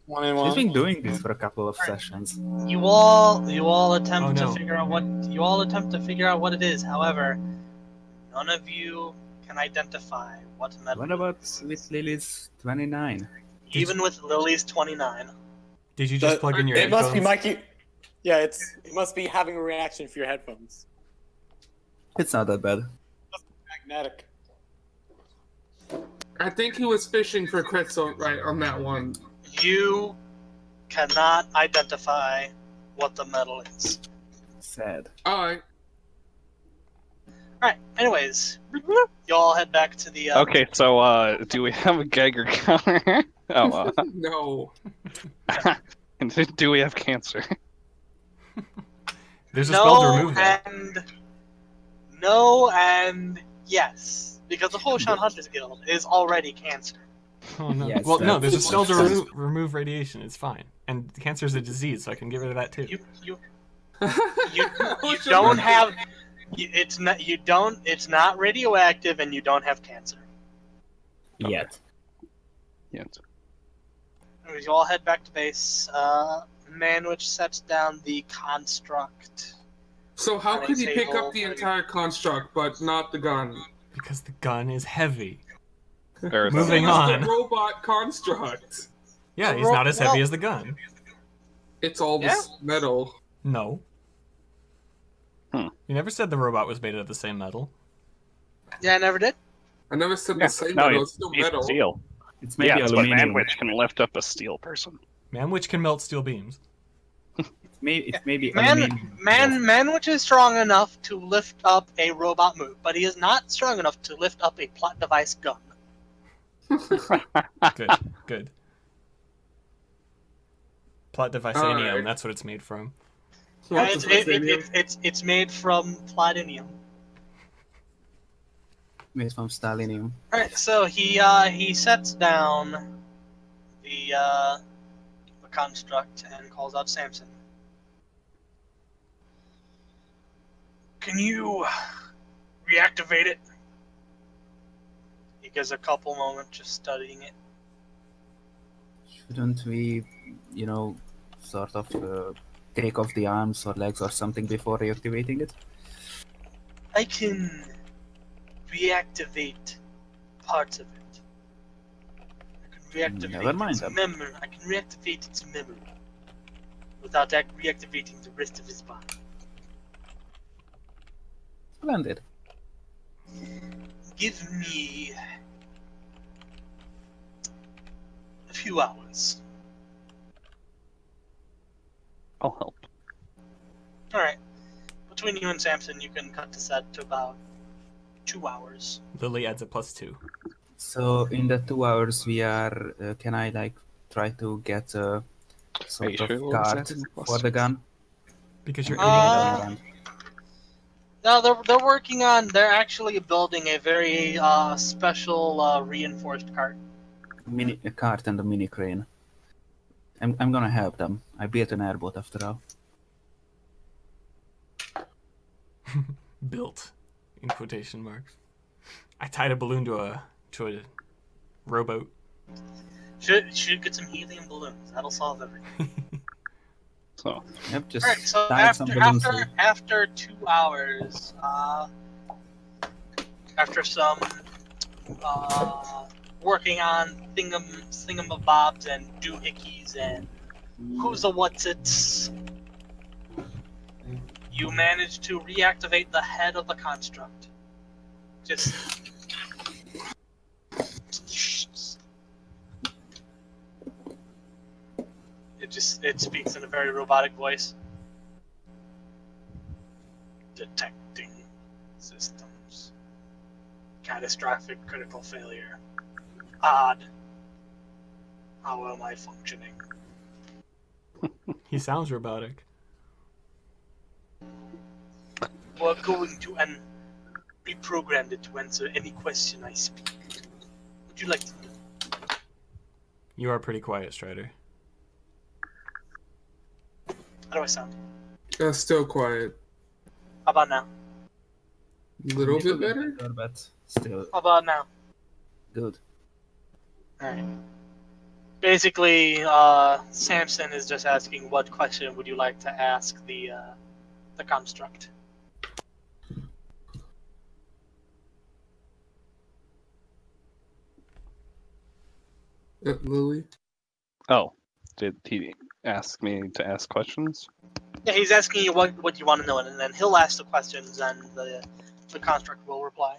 One and He's one. been doing this for a couple of sessions. You all attempt Oh, no. to figure out what it is. However, none of you can identify what metal. What about with Lily's 29? Even with Lily's 29. Did you just plug in your It must be headphones? Mikey. Yeah, it must be having a reaction for your headphones. It's not that bad. Magnetic. I think he was fishing for crits on that one. You cannot identify what the metal is. Sad. Alright. Alright, anyways. You all head back to the... Okay, so do we have a Geiger counter? Oh, No. do we have cancer? There's a spell to remove that. No and yes, because the Huoshan Hunters Guild is already cancer. Oh no. Yes, Well, no, there's a that's- spell to remove radiation. It's fine. And cancer is a disease, so I can get rid of that too. You don't have. It's not. You don't. It's not radioactive, and you don't have cancer. Yet. Yet. Anyways, you all head back to base. Manwich sets down the construct. So how On a could he pick table. up the entire construct but not the gun? Because the gun is heavy. Or Moving It's on. the robot construct. Yeah, he's not as heavy as the gun. It's all this metal. No. Hmm. You never said the robot was made out of the same metal. Yeah, I never did. I never said Yeah, the same no, metal. It's still he's metal. steel. It's maybe Yeah, it's what aluminium. Manwich can lift up a steel person. Manwich can melt steel beams. It's maybe aluminium. Manwich is strong enough to lift up a robot move, but he is not strong enough to lift up a plot device gun. Good, good. Plot device Alright. that's what it's made from. It's made from platinum. Made from Stalinium. Alright, so he sets down the construct and calls out Samson. Can you reactivate it? He gives a couple moments just studying it. Shouldn't we, sort of take off the arms or legs or something before reactivating it? I can reactivate parts of it. I can reactivate Never mind its then. memory. I can reactivate its memory without reactivating the rest of his body. Splendid. Give me a few hours. I'll help. Alright. Between you and Samson, you can cut this out to about 2 hours. Lily adds a +2. So in the 2 hours we are, can I try to get a sort you of sure Lily's guard adding a for the gun? Because you're Uh, No, they're working on. They're actually building a very special reinforced cart. A cart and a mini crane. I'm gonna help them. I built an airboat after all. built, in quotation marks. I tied a balloon to a rowboat. Should get some helium balloons. That'll solve everything. So, Yep, just Alright, so tied some balloons. after 2 hours, after some working on thingamabobs and doohickeys and who's a what's its, you manage to reactivate the head of the construct. Just it speaks in a very robotic voice. Detecting systems. Catastrophic critical failure. Odd. How am I functioning? He sounds robotic. We're going to reprogram it to answer any question I speak. Would you like to know? You are pretty quiet, Strider. How do I sound? Still quiet. How about now? Little bit better? But still How about now? good. Alright. Basically, Samson is just asking what question would you like to ask the construct. Lily? oh, did he ask me to ask questions? Yeah, he's asking you what you want to know, and then he'll ask the questions, and the construct will reply.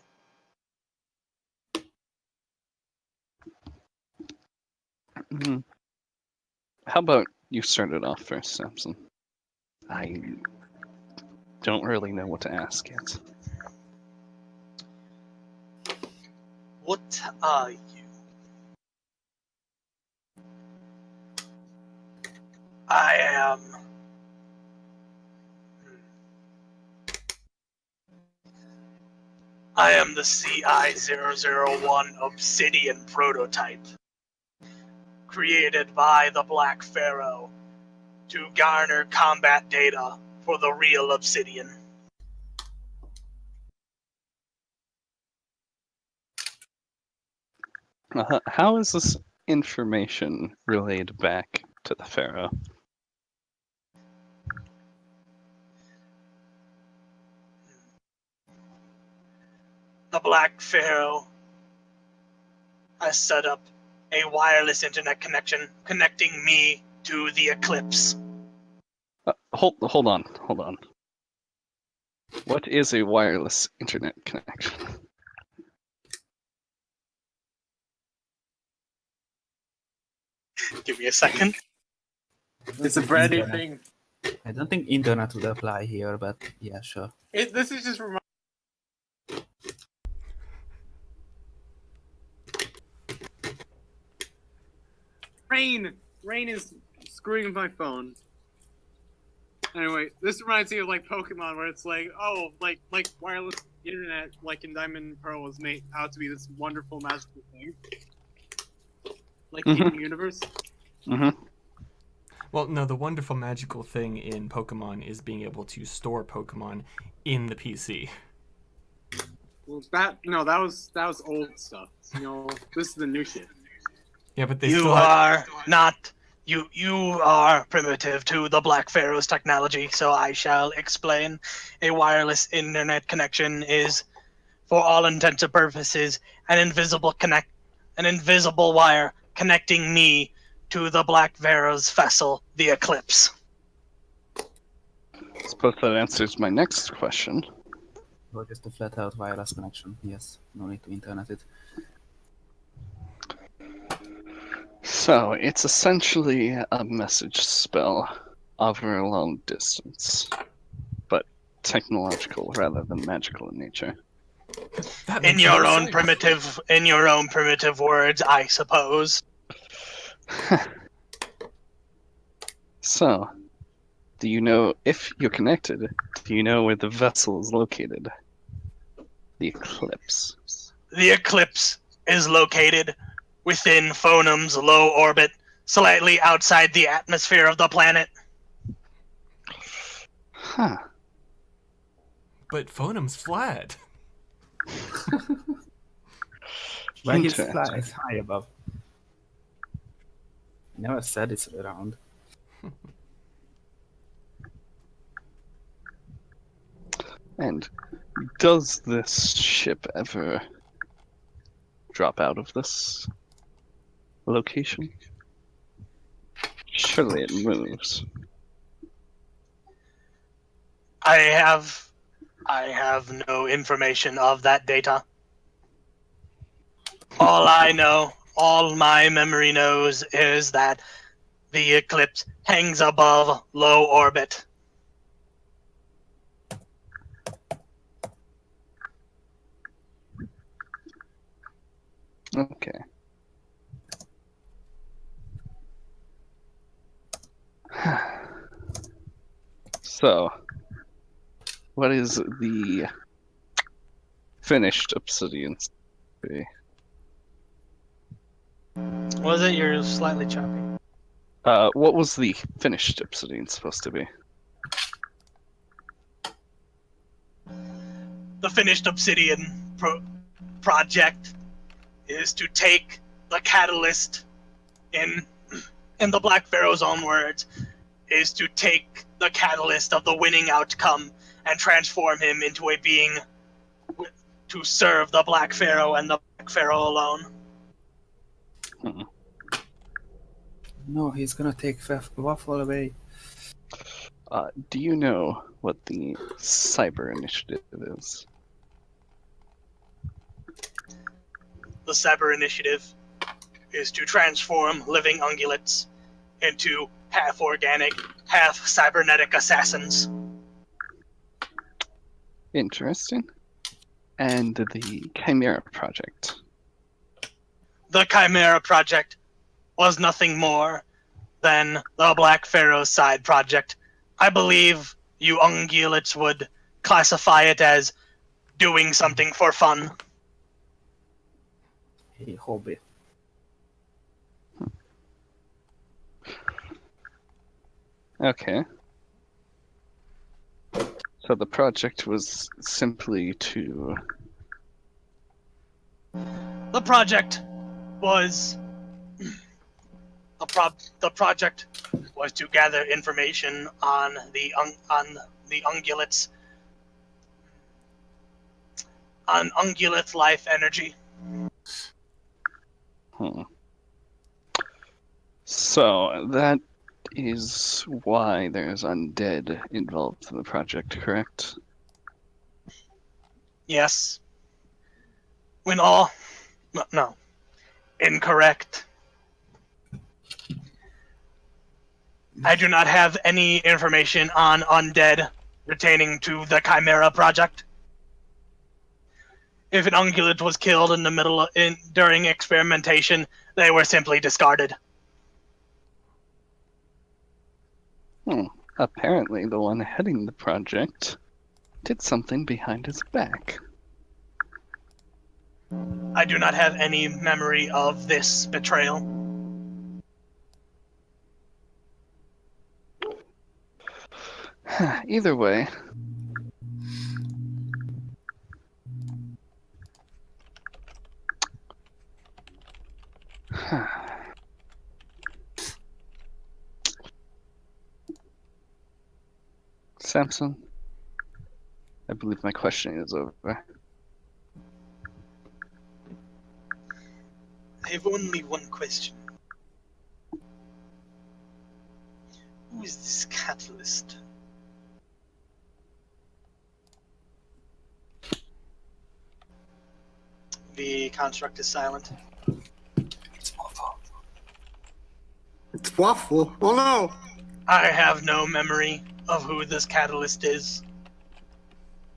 Hmm. How about you start it off first, Samson? I don't really know what to ask yet. What are you? I am. I am the CI-001 Obsidian prototype, created by the Black Pharaoh to garner combat data for the real Obsidian. How is this information relayed back to the Pharaoh? The Black Pharaoh has set up a wireless internet connection connecting me to the Eclipse. Hold on. What is a wireless internet connection? Give me a second. It's a brand new thing. I don't think internet would apply here, but yeah, sure. This is just Rain is screwing with my phone. Anyway, this reminds me of like Pokemon, where it's like, oh, like wireless internet, like in Diamond and Pearl, was made out to be this wonderful magical thing, like in the universe. Mm-hmm. Well, no, the wonderful magical thing in Pokemon is being able to store Pokemon in the PC. Well, that was old stuff. You know, this is the new shit. Yeah, but they You still are not. You are primitive to the Black Pharaoh's technology, so I shall explain. A wireless internet connection is, for all intents and purposes, an invisible wire connecting me to the Black Pharaoh's vessel, the Eclipse. I suppose that answers my next question. Or just a flat-out wireless connection. Yes, no need to internet it. So, it's essentially a message spell over a long distance, but technological rather than magical in nature. In your own primitive words, I suppose. So, do you know, if you're connected, do you know where the vessel is located? The Eclipse. The Eclipse is located within Phonem's low orbit, slightly outside the atmosphere of the planet. Huh. But Phonem's flat. But it's Interesting. high above. Never said it's around. And does this ship ever drop out of this location? Surely it moves. I have no information of that data. All I know, all my memory knows, is that the Eclipse hangs above low orbit. Okay. So, what is the finished obsidian? Was it? You're slightly choppy. What was the finished obsidian supposed to be? The finished Obsidian project is to take the catalyst, in the Black Pharaoh's own words, is to take the catalyst of the winning outcome and transform him into a being to serve the Black Pharaoh and the Black Pharaoh alone. No, he's gonna take Waffle away. Do you know what the cyber initiative is? The Cyber Initiative is to transform living ungulates into half-organic, half-cybernetic assassins. Interesting. And the Chimera Project. The Chimera Project was nothing more than the Black Pharaoh's side project. I believe you ungulates would classify it as doing something for fun. A hobby. Okay. So the project was simply to... The project was the project was to gather information on the ungulates, on ungulate life energy. So that is why there's undead involved in the project, correct? Yes. When all no, incorrect. I do not have any information on undead pertaining to the Chimera project. If an ungulate was killed in the middle during experimentation, they were simply discarded. Apparently the one heading the project did something behind his back. I do not have any memory of this betrayal. Either way, Samson, I believe my questioning is over. I have only one question. Who is this catalyst? The construct is silent. It's Waffle. Oh no! I have no memory of who this catalyst is.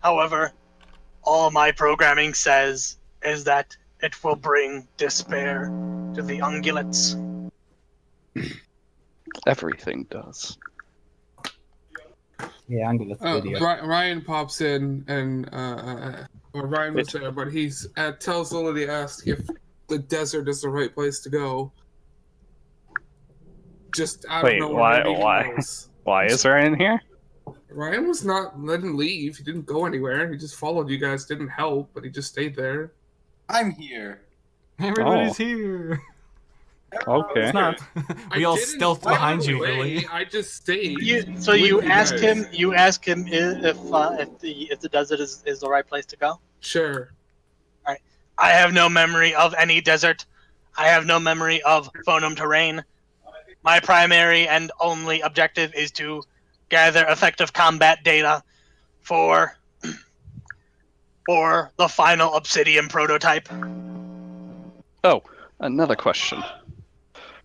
However, all my programming says is that it will bring despair to the ungulates. Everything does. Yeah, Angular video. Ryan pops in, and or Ryan was there, but he's tells Lily to ask if the desert is the right place to go. Just out Wait, of nowhere, why? maybe he Why? knows. Why is Ryan here? Ryan was not letting leave. He didn't go anywhere. He just followed you guys. Didn't help, but he just stayed there. I'm here. Everybody's here. Okay. It's not. We all didn't stealthed run behind you, away. Lily. I just stayed. You ask guys. him. You ask him if the desert is the right place to go. Sure. I have no memory of any desert. I have no memory of phonum terrain. My primary and only objective is to gather effective combat data for the final Obsidian prototype. Oh, another question.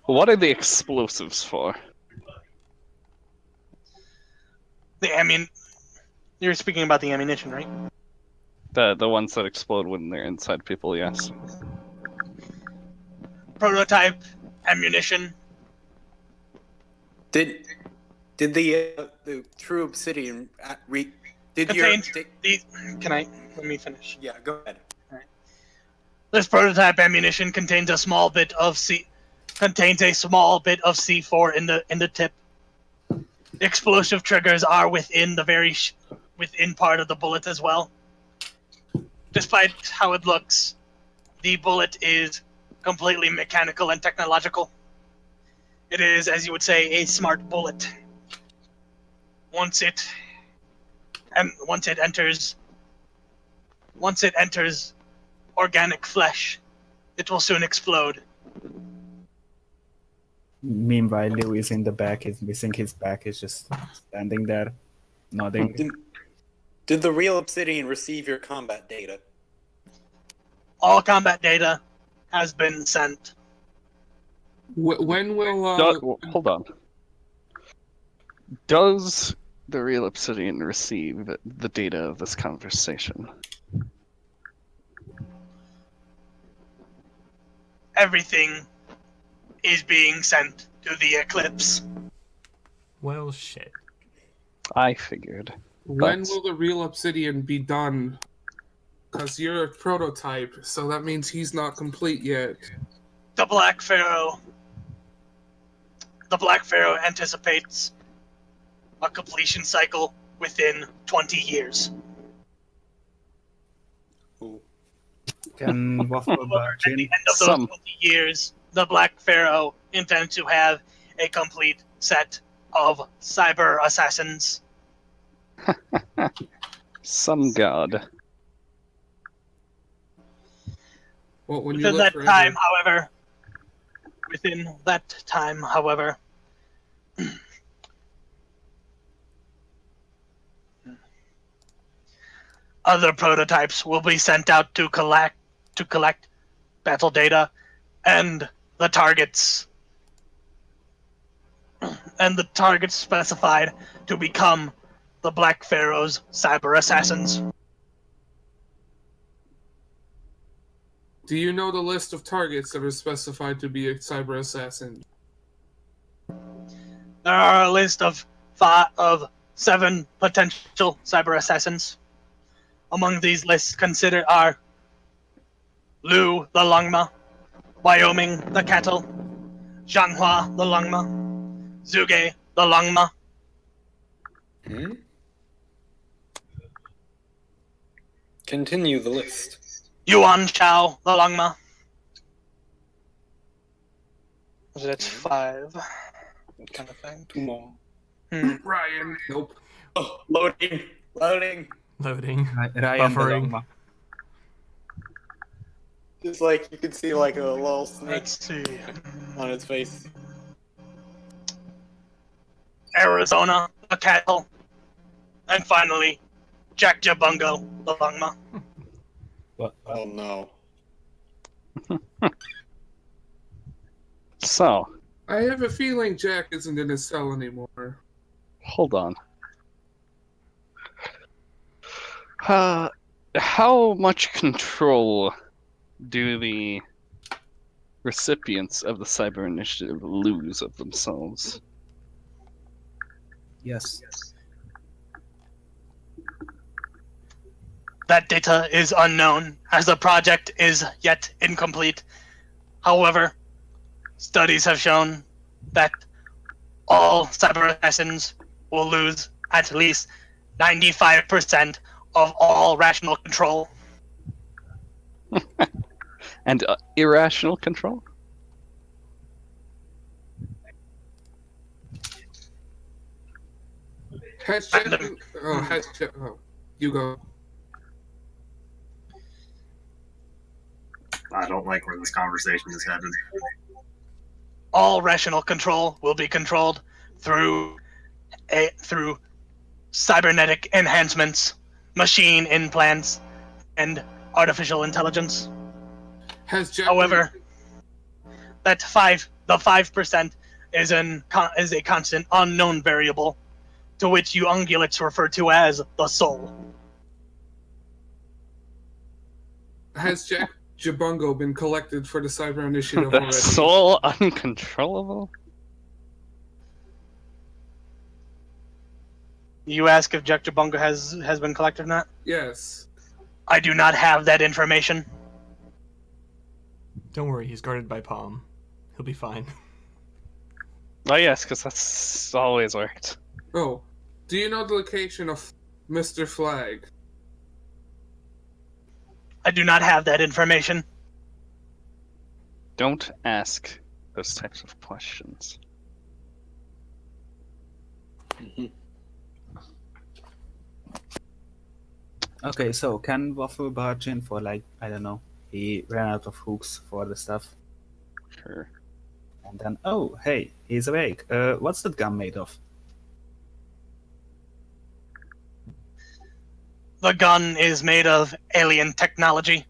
What are the explosives for? You're speaking about the ammunition, right? The ones that explode when they're inside people, yes. Prototype ammunition. Did the true obsidian Contains let me finish. Yeah, go ahead. This prototype ammunition contains a small bit of C4 in the tip. Explosive triggers are within the within part of the bullet as well. Despite how it looks, the bullet is completely mechanical and technological. It is, as you would say, a smart bullet. Once it enters organic flesh, it will soon explode. Meanwhile, Lou is in the back, is missing his back, is just standing there, nodding. Did the real obsidian receive your combat data? All combat data has been sent. When will Hold on. Does the real Obsidian receive the data of this conversation? Everything is being sent to the Eclipse. Well, shit. I figured. when But- will the real Obsidian be done Because you're a prototype, so that means he's not complete yet. The Black Pharaoh. The Black Pharaoh anticipates a completion cycle within 20 years. Can Waffle At barge the in? end of those 20 years, the Black Pharaoh intends to have a complete set of cyber assassins. Some god. Well, when you Within live that forever, time, however, other prototypes will be sent out to collect battle data and the targets specified to become the Black Pharaoh's cyber assassins. do you know the list of targets that are specified to be a cyber assassin? There are a list of 7 potential cyber assassins. Among these lists considered are Lu the Longma, Wyoming the Cattle, Zhanghua the Longma, Zhuge the Longma. Continue the list. Yuan Shao the Longma. So that's 5. Kind of thing. 2 more. Ryan. Nope. Oh, loading. Loading. Ryan Buffering. Delongma. Just like you could see like a little snake Let's see. on its face. Arizona the Cattle. And finally, Jack Jabungo the Longma. What? Oh no. So, I have a feeling Jack isn't in his cell anymore. hold on. How much control do the recipients of the Cyber Initiative lose of themselves? Yes. That data is unknown, as the project is yet incomplete. However, studies have shown that all cyber assassins will lose at least 95% of all rational control. And irrational control? Has Jack... you go. I don't like where this conversation is headed. All rational control will be controlled through cybernetic enhancements, machine implants, and artificial intelligence. Has Jack... However, the 5% is a constant unknown variable, to which you ungulates refer to as the soul. Has Jack Jabungo been collected for the Cyber Initiative The already? soul uncontrollable? You ask if Jack Jabunga has been collected or not? Yes. I do not have that information. Don't worry, he's guarded by Palm. He'll be fine. Oh yes, because that's always worked. Oh, do you know the location of Mr. Flag? I do not have that information. Don't ask those types of questions. Okay, so can Waffle barge in for like, I don't know, he ran out of hooks for the stuff. Sure. And then, oh, hey, he's awake. What's that gun made of? The gun is made of alien technology,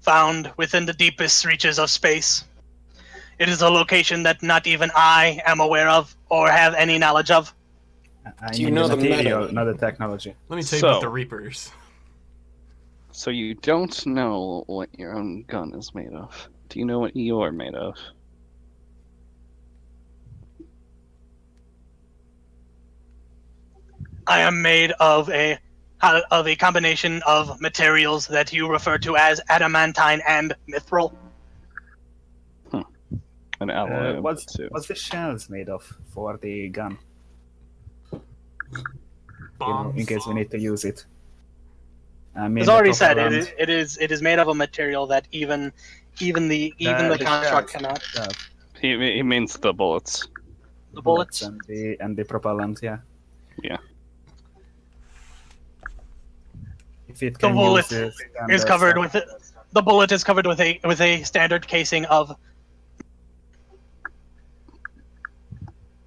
found within the deepest reaches of space. It is a location that not even I am aware of or have any knowledge of. I Do you mean know the the material, meta? not the technology. Let me tell you So- about the Reapers. So you don't know what your own gun is made of. Do you know what you're made of? I am made of a of a combination of materials that you refer to as adamantine and mithril. An alloy of the two. What's the shells made of for the gun? Bombs. In case we need to use it. I mean, As already the said, propellant, it is made of a material that even the construct shells, cannot. He means the bullets. The bullets. and the propellant, yeah. Yeah. If it The can bullet use is covered with it. The bullet is covered with a standard casing of.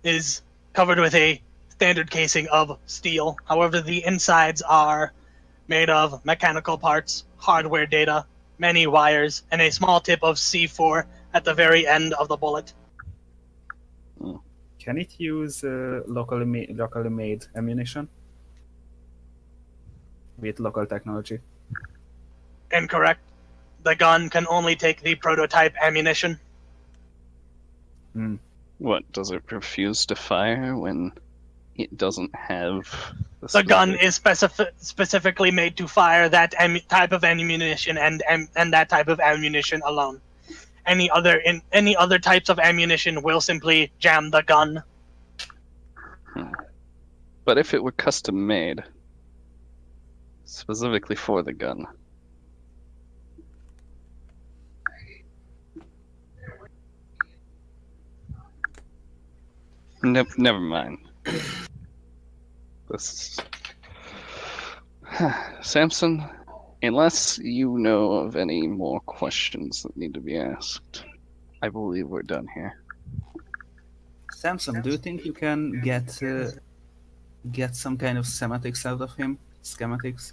Is covered with a standard casing of steel. However, the insides are made of mechanical parts, hardware data, many wires, and a small tip of C4 at the very end of the bullet. Can it use locally made ammunition with local technology? Incorrect. The gun can only take the prototype ammunition. What, does it refuse to fire when it doesn't have The gun is specifically made to fire that type of ammunition and that type of ammunition alone. Any other types of ammunition will simply jam the gun. But if it were custom made, specifically for the gun. Never mind. This Samson, unless you know of any more questions that need to be asked, I believe we're done here. Samson, do you think you can get some kind of schematics out of him? Schematics?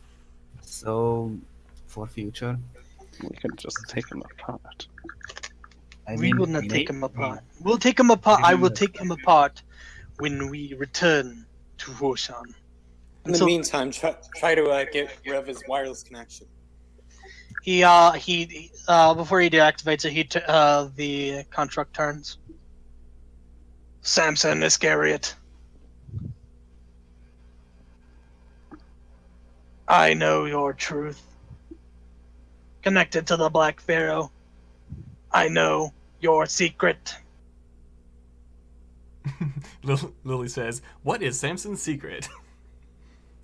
So, for future? We could just take him apart. We will not take him apart. We'll take him apart. I will take him apart when we return to Huoshan. In the meantime, try to get rid of his wireless connection. He before he deactivates it, the construct turns. Samson Iscariot. I know your truth. Connected to the Black Pharaoh. I know your secret. Lily says, "What is Samson's secret?"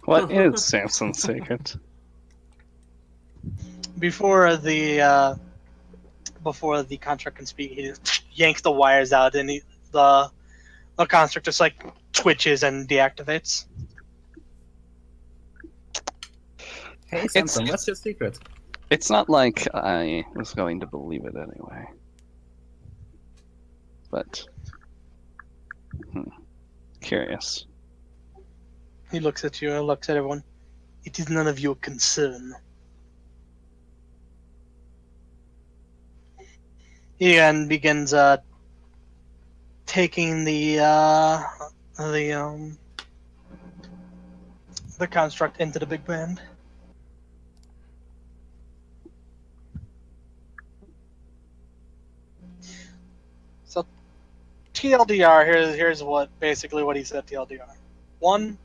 What is Samson's secret? Before the construct can speak, he just yanks the wires out, and the construct just like twitches and deactivates. Hey Samson, what's your secret? It's not like I was going to believe it anyway. But curious. He looks at you and looks at everyone. It is none of your concern. He then begins taking the construct into the big band. So TLDR, here's what he said TLDR. 1,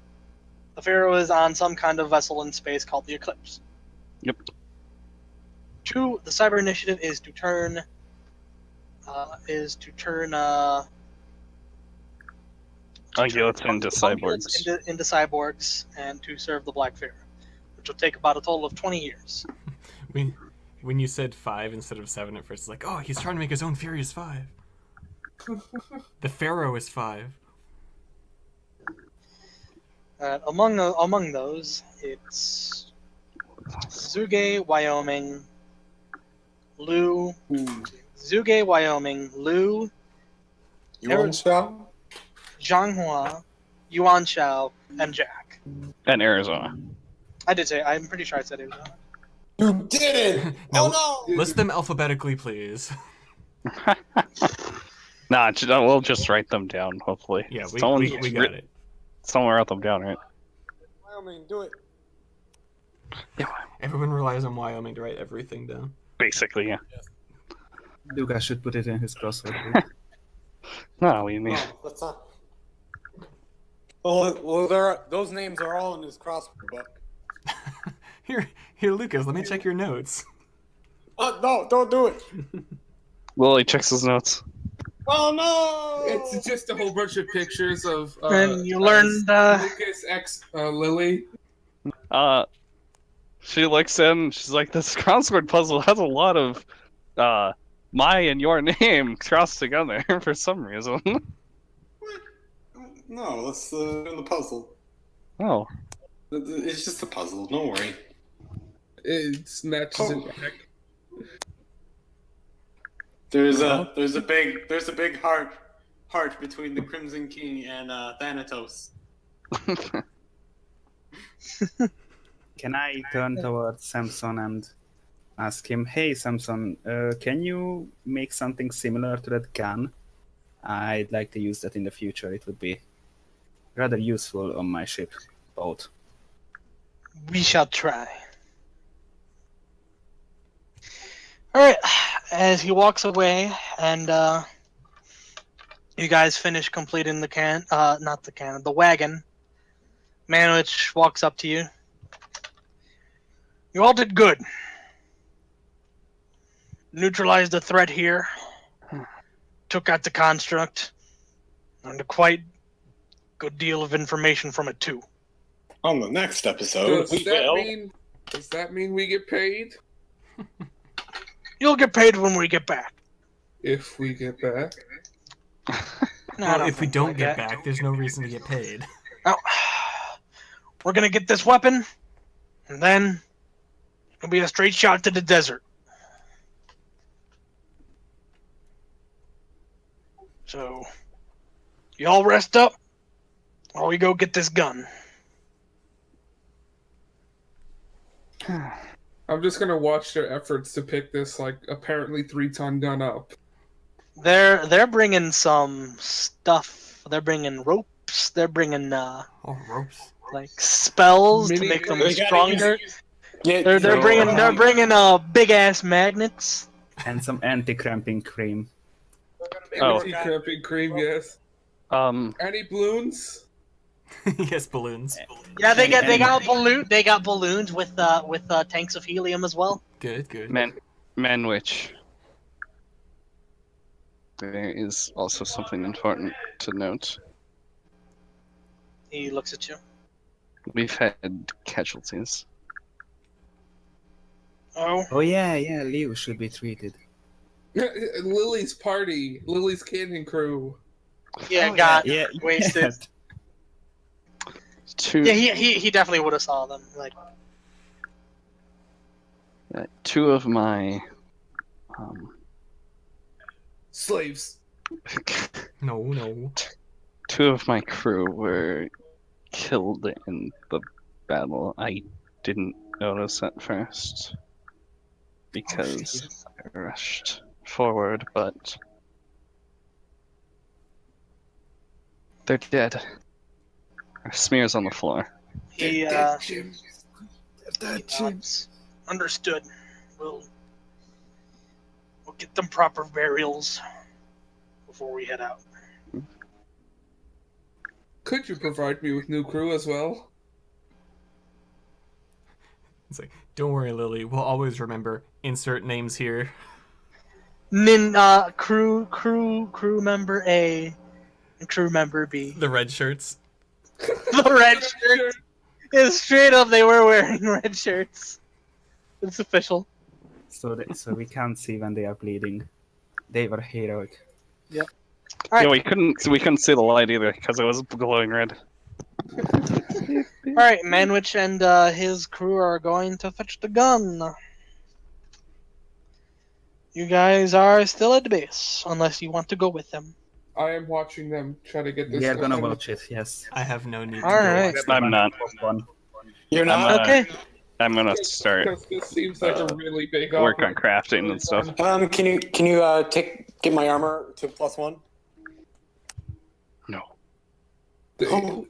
the Pharaoh is on some kind of vessel in space called the Eclipse. Yep. 2, the Cyber Initiative is to turn Ungulates into cyborgs. into cyborgs and to serve the Black Pharaoh, which will take about a total of 20 years. When you said 5 instead of 7 at first, it's like, oh, he's trying to make his own Furious 5. The Pharaoh is 5. Among those, it's Zuge, Wyoming, Lou, Yuanshao? Zhanghua, Yuanshao, and Jack. And Arizona. I did say. I'm pretty sure I said Arizona. You didn't! Now, Oh no! list them alphabetically, please. Nah, we'll just write them down, hopefully. Yeah, we got it. Someone wrote them down, right? Wyoming, do it. Yeah. Everyone relies on Wyoming to write everything down. Basically, yeah. Lucas should put it in his crossword. No, we need. No, that's not. Well, those names are all in his crossword book. Here, Lucas. Let me check your notes. No, don't do it. Lily checks his notes. Oh no! It's just a whole bunch of pictures of And you learned, Lucas x Lily. She looks in. She's like, this crossword puzzle has a lot of my and your name crossed together for some reason. No, let's do the puzzle. Oh. It's just a puzzle. Don't worry. It's matches in back. There's a big heart between the Crimson King and Thanatos. Can I turn towards Samson and ask him, hey Samson, can you make something similar to that gun? I'd like to use that in the future. It would be rather useful on my ship boat. we shall try. Alright, as he walks away and you guys finish completing the wagon, Manwich walks up to you. You all did good. Neutralized the threat here. Took out the construct. And a quite good deal of information from it too. On the next episode, Does that mean we get paid? You'll get paid when we get back. If we get back. Well, if we don't get back, there's no reason to get paid. Now, we're gonna get this weapon, and then it'll be a straight shot to the desert. So, y'all rest up while we go get this gun. I'm just gonna watch their efforts to pick this, apparently 3-ton gun up. They're bringing some stuff. They're bringing ropes. They're bringing ropes. like spells to Mini make them guns. stronger. Yeah, They're bringing big ass magnets. And some anti-cramping cream. Oh. Anti-cramping cream, yes. Any balloons? Yes, balloons. Yeah, they got balloons with tanks of helium as well. Good. Manwich. There is also something important to note. He looks at you. We've had casualties. Oh yeah, Liu should be treated. Lily's party. Lily's canyon crew. Yeah, wasted. Yeah, he definitely would have saw them. Like, two of my slaves. No. Two of my crew were killed in the battle. I didn't notice at first because I rushed forward, but they're dead. There are smears on the floor. he That nods. Understood. We'll get them proper burials before we head out. Could you provide me with new crew as well? It's like, don't worry, Lily. We'll always remember. Insert names here. Crew member A and crew member B. The red shirts. The red shirts. It's straight up. They were wearing red shirts. It's official. So we can't see when they are bleeding. They were heroic. Yep. Yeah, we couldn't see the light either because it was glowing red. Alright, Manwich and his crew are going to fetch the gun. You guys are still at the base, unless you want to go with them. I am watching them try to get this. We are gonna done. watch it, yes. I have no need to Alright. go watch I'm not. You're not. Okay. I'm gonna start Because this seems like a really big work on operation. crafting and stuff. Can you get my armor to +1? No. Oh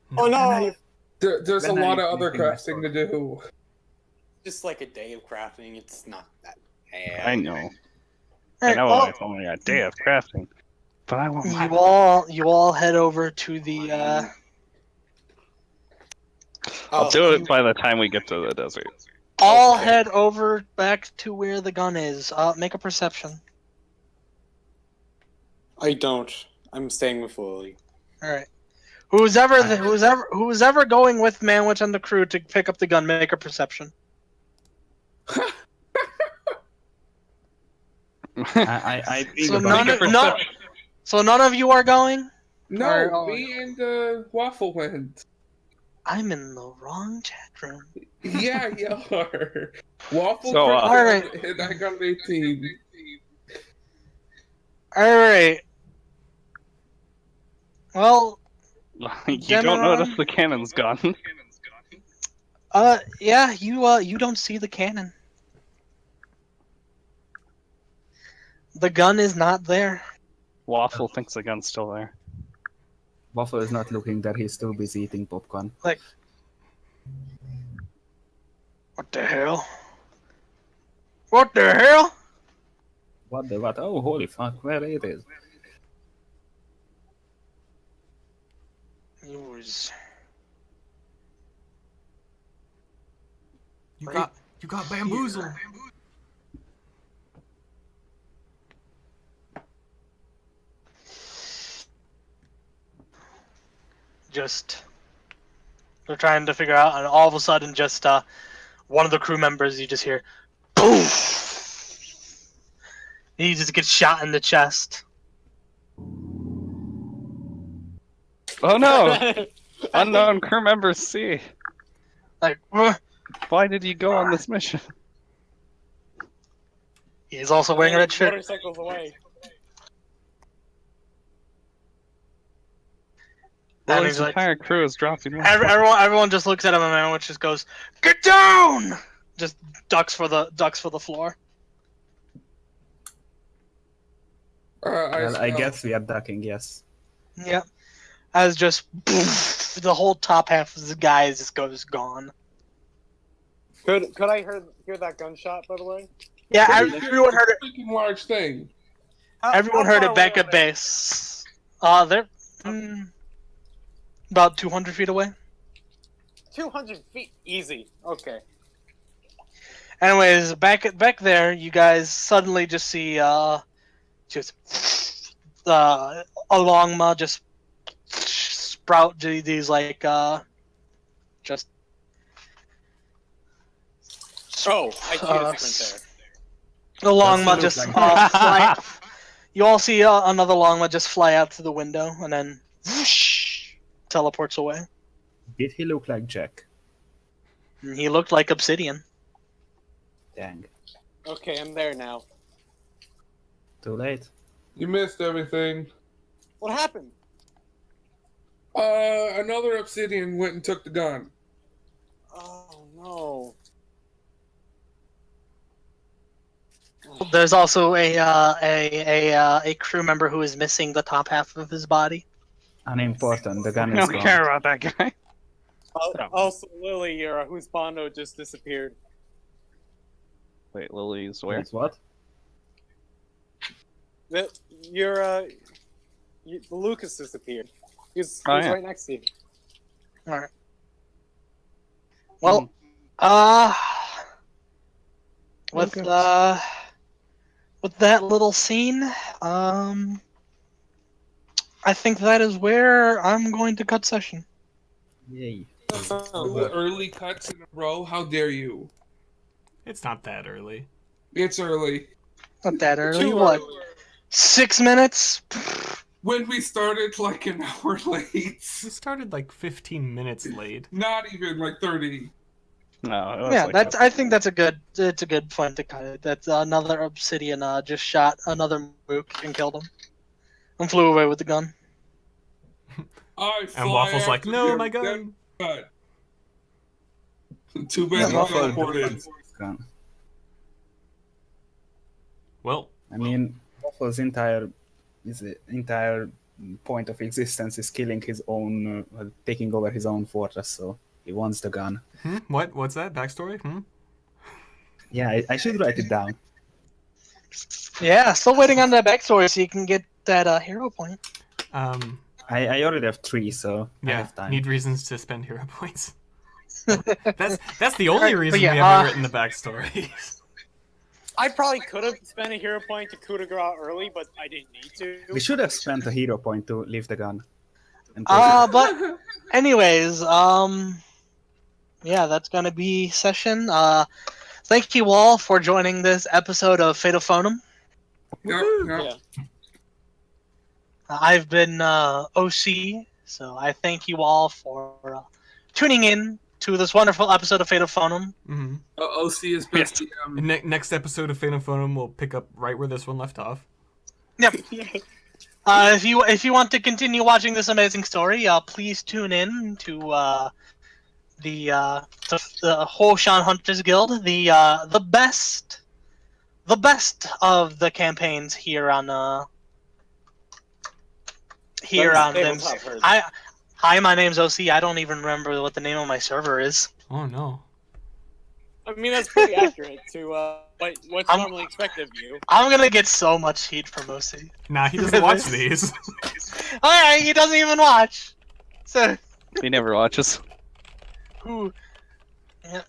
no! There's a When lot I of other using my crafting to do. Just like a day of crafting. It's not that bad. I know. I Alright, know well, it's only a day of crafting, but I want my. you all head over to the I'll do it by the time we get to the desert. All Okay. head over back to where the gun is. Make a perception. I don't. I'm staying with Lily. All right. Who's ever going with Manwich and the crew to pick up the gun, make a perception. I bring So a none bunch of so none of you are going. No, me and Waffle went. I'm in the wrong chat room. Yeah, you are. Waffle So, Chris alright. and I got 18. All right. Well, You don't notice the cannon's gone. yeah, you don't see the cannon. The gun is not there. Waffle thinks the gun's still there. Waffle is not looking there, he's too busy eating popcorn. What the hell? What the hell? What the what? Oh, holy fuck, where it is? It was. You got bamboozled. Just they're trying to figure out, and all of a sudden, just one of the crew members, you just hear, boom. He just gets shot in the chest. Oh no! Unknown crew member C. Like, Why did you go on this mission? he's also wearing a red shirt. Motorcycles away. And Lily's he's like, entire crew is dropping. everyone just looks at him, and everyone just goes, "Get down!" Just ducks for the floor. I guess we are ducking, yes. Yep. As just poof, the whole top half of the guys just goes gone. Could I hear that gunshot, by the way? Yeah, everyone heard it. Freaking large thing. Everyone How heard far it back away at are they? base. They're about 200 feet away. 200 feet, easy. Okay. Anyways, back there, you guys suddenly just see just a longma just sprout these like just. Oh, I see the difference The longma look just like- fly. You all see another longma just fly out to the window and then whoosh, teleports away. Did he look like Jack? And he looked like obsidian. Dang. there. Okay, I'm there now. Too late. You missed everything. What happened? Another obsidian went and took the gun. Oh no. There's also a crew member who is missing the top half of his body. Unimportant, the gun I is don't gone. care about that guy. Also, Lily, your husbando just disappeared. Wait, Lily's where? Wait, what? Lucas disappeared. He's Oh, yeah. right next to you. All right. Well, with that little scene, I think that is where I'm going to cut session. Yay. Two early cuts in a row? How dare you? It's not that early. It's early. Not that early. Too What? early. 6 minutes? When we started like an hour late. We started like 15 minutes late. Not even like 30. No, it was Yeah, like I think it's a good point to cut it. That's another obsidian just shot another mook and killed him. And flew away with the gun. I And Waffle's like, no, my gun. Cut. Too bad Yeah, you teleported. Gone. Well, I mean, Waffle's entire point of existence is killing his own, taking over his own fortress, so he wants the gun. what? What's that? Backstory? Yeah, I should write it down. Yeah, still waiting on that backstory so you can get that hero point. I already have 3, so I Yeah, have time. need reasons to spend hero points. That's the only reason yeah, we haven't written the backstory. I probably could have spent a hero point to coup de grace early, but I didn't need to. We should have spent a hero point to leave the gun. And take it. But anyways, yeah, that's gonna be session. Thank you all for joining this episode of Phaedophonum. Yeah. I've been OC, so I thank you all for tuning in to this wonderful episode of Phaedophonum. Mm-hmm. OC is best. Next episode of Phaedophonum will pick up right where this one left off. Yep. If you want to continue watching this amazing story, please tune in to the Huoshan Hunters Guild, the best of the campaigns here on Tabletop version. Hi, my name's OC. I don't even remember what the name of my server is. Oh no. I mean, that's pretty accurate to what's normally expected of you. I'm gonna get so much heat from OC. Nah, he doesn't watch these. Alright, he doesn't even watch. So He never watches. who? Yeah,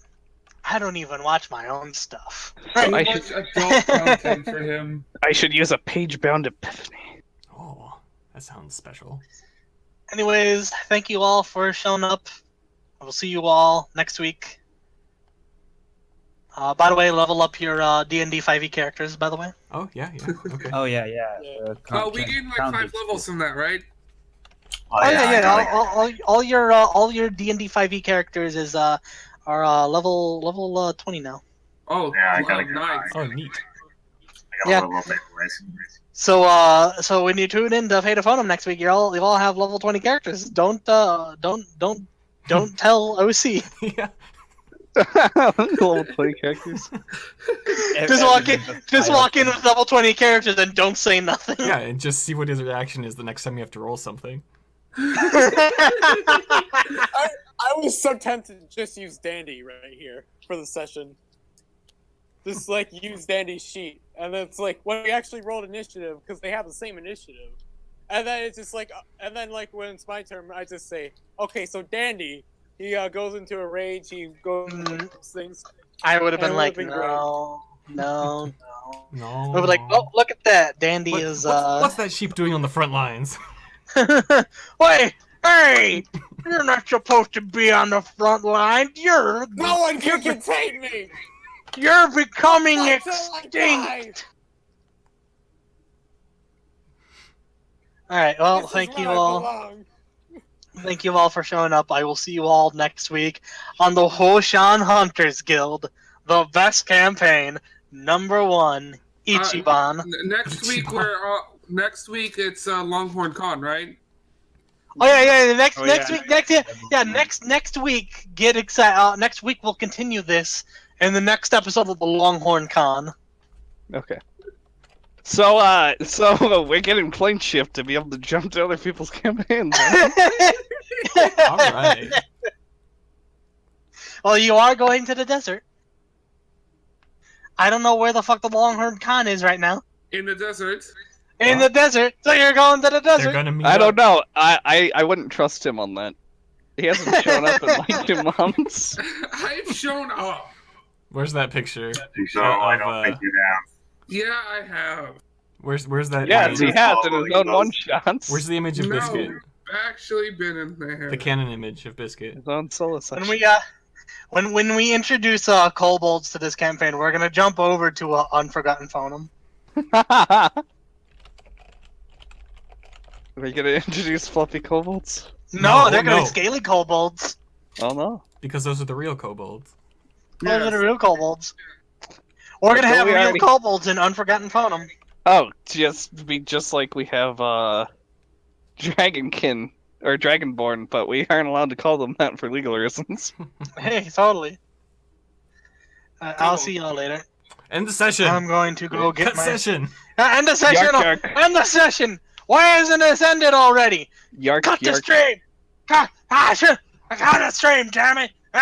I don't even watch my own stuff. So I Too should, much adult content for him. I should use a page-bound epiphany. Oh, that sounds special. Anyways, thank you all for showing up. I will see you all next week. By the way, level up your D&D 5e characters, by the way. Oh yeah. Okay. Oh yeah. Oh, we gained like 5 levels from that, right? Oh yeah. All your D&D 5e characters are level 20 now. Oh, Yeah, I wow, gotta get nice. Oh neat. I Yeah. got a little bit anyways. So when you tune in to Phaedophonum next week, you all have level 20 characters. Don't tell OC. Yeah. Level 20 characters. Just walk in with level 20 characters and don't say nothing. Yeah, and just see what his reaction is the next time you have to roll something. I was so tempted to just use Dandy right here for the session. Just like use Dandy's sheet, and then it's like when we actually rolled initiative because they have the same initiative, and then it's just like, and then like when it's my turn, I just say, okay, so Dandy, he goes into a rage, he goes into things. I would have been And it like, would've been no. No. I would be like, oh, look at that. Dandy is What's that sheep doing on the front lines? Wait, hey! You're not supposed to be on the front line. No one can contain me. You're becoming Until I die. extinct. All right. Well, This is thank you where I all. belong. Thank you all for showing up. I will see you all next week on the Huoshan Hunters Guild, the best campaign, #1, Ichiban. Next week next week it's Longhorn Con, right? Oh yeah. Next week. Get excited. Next week we'll continue this in the next episode of the Longhorn Con. Okay. So we're getting plane shift to be able to jump to other people's campaigns. Huh? All right. Well, you are going to the desert. I don't know where the fuck the Longhorn Con is right now. In the desert. In the desert. So you're going to the They're desert. gonna meet I don't up. know. I wouldn't trust him on that. He hasn't shown up in like 2 months. I've shown up. Where's that picture? So Yeah, I of, don't think you have. Yeah, I have. Where's that? Yes, he image? has in his own one-shots. Where's the image of Biscuit? No, actually been in there. The canon image of Biscuit. His own solo section. When we introduce kobolds to this campaign, we're gonna jump over to Unforgotten Phonum. Are we gonna introduce fluffy kobolds? No, they're gonna no. be scaly kobolds. Oh no. Because those are the real kobolds. Those are the real kobolds. We're gonna have we real already- kobolds in Unforgotten Phonum. Oh, just like we have Dragonkin or Dragonborn, but we aren't allowed to call them that for legal reasons. Hey, totally. I'll see y'all later. End the session. I'm going to go get Cut my session. end the session. Yark, yark. End the session. Why isn't this ended already? Yark, Cut the yark. stream. I cut the stream. Damn it.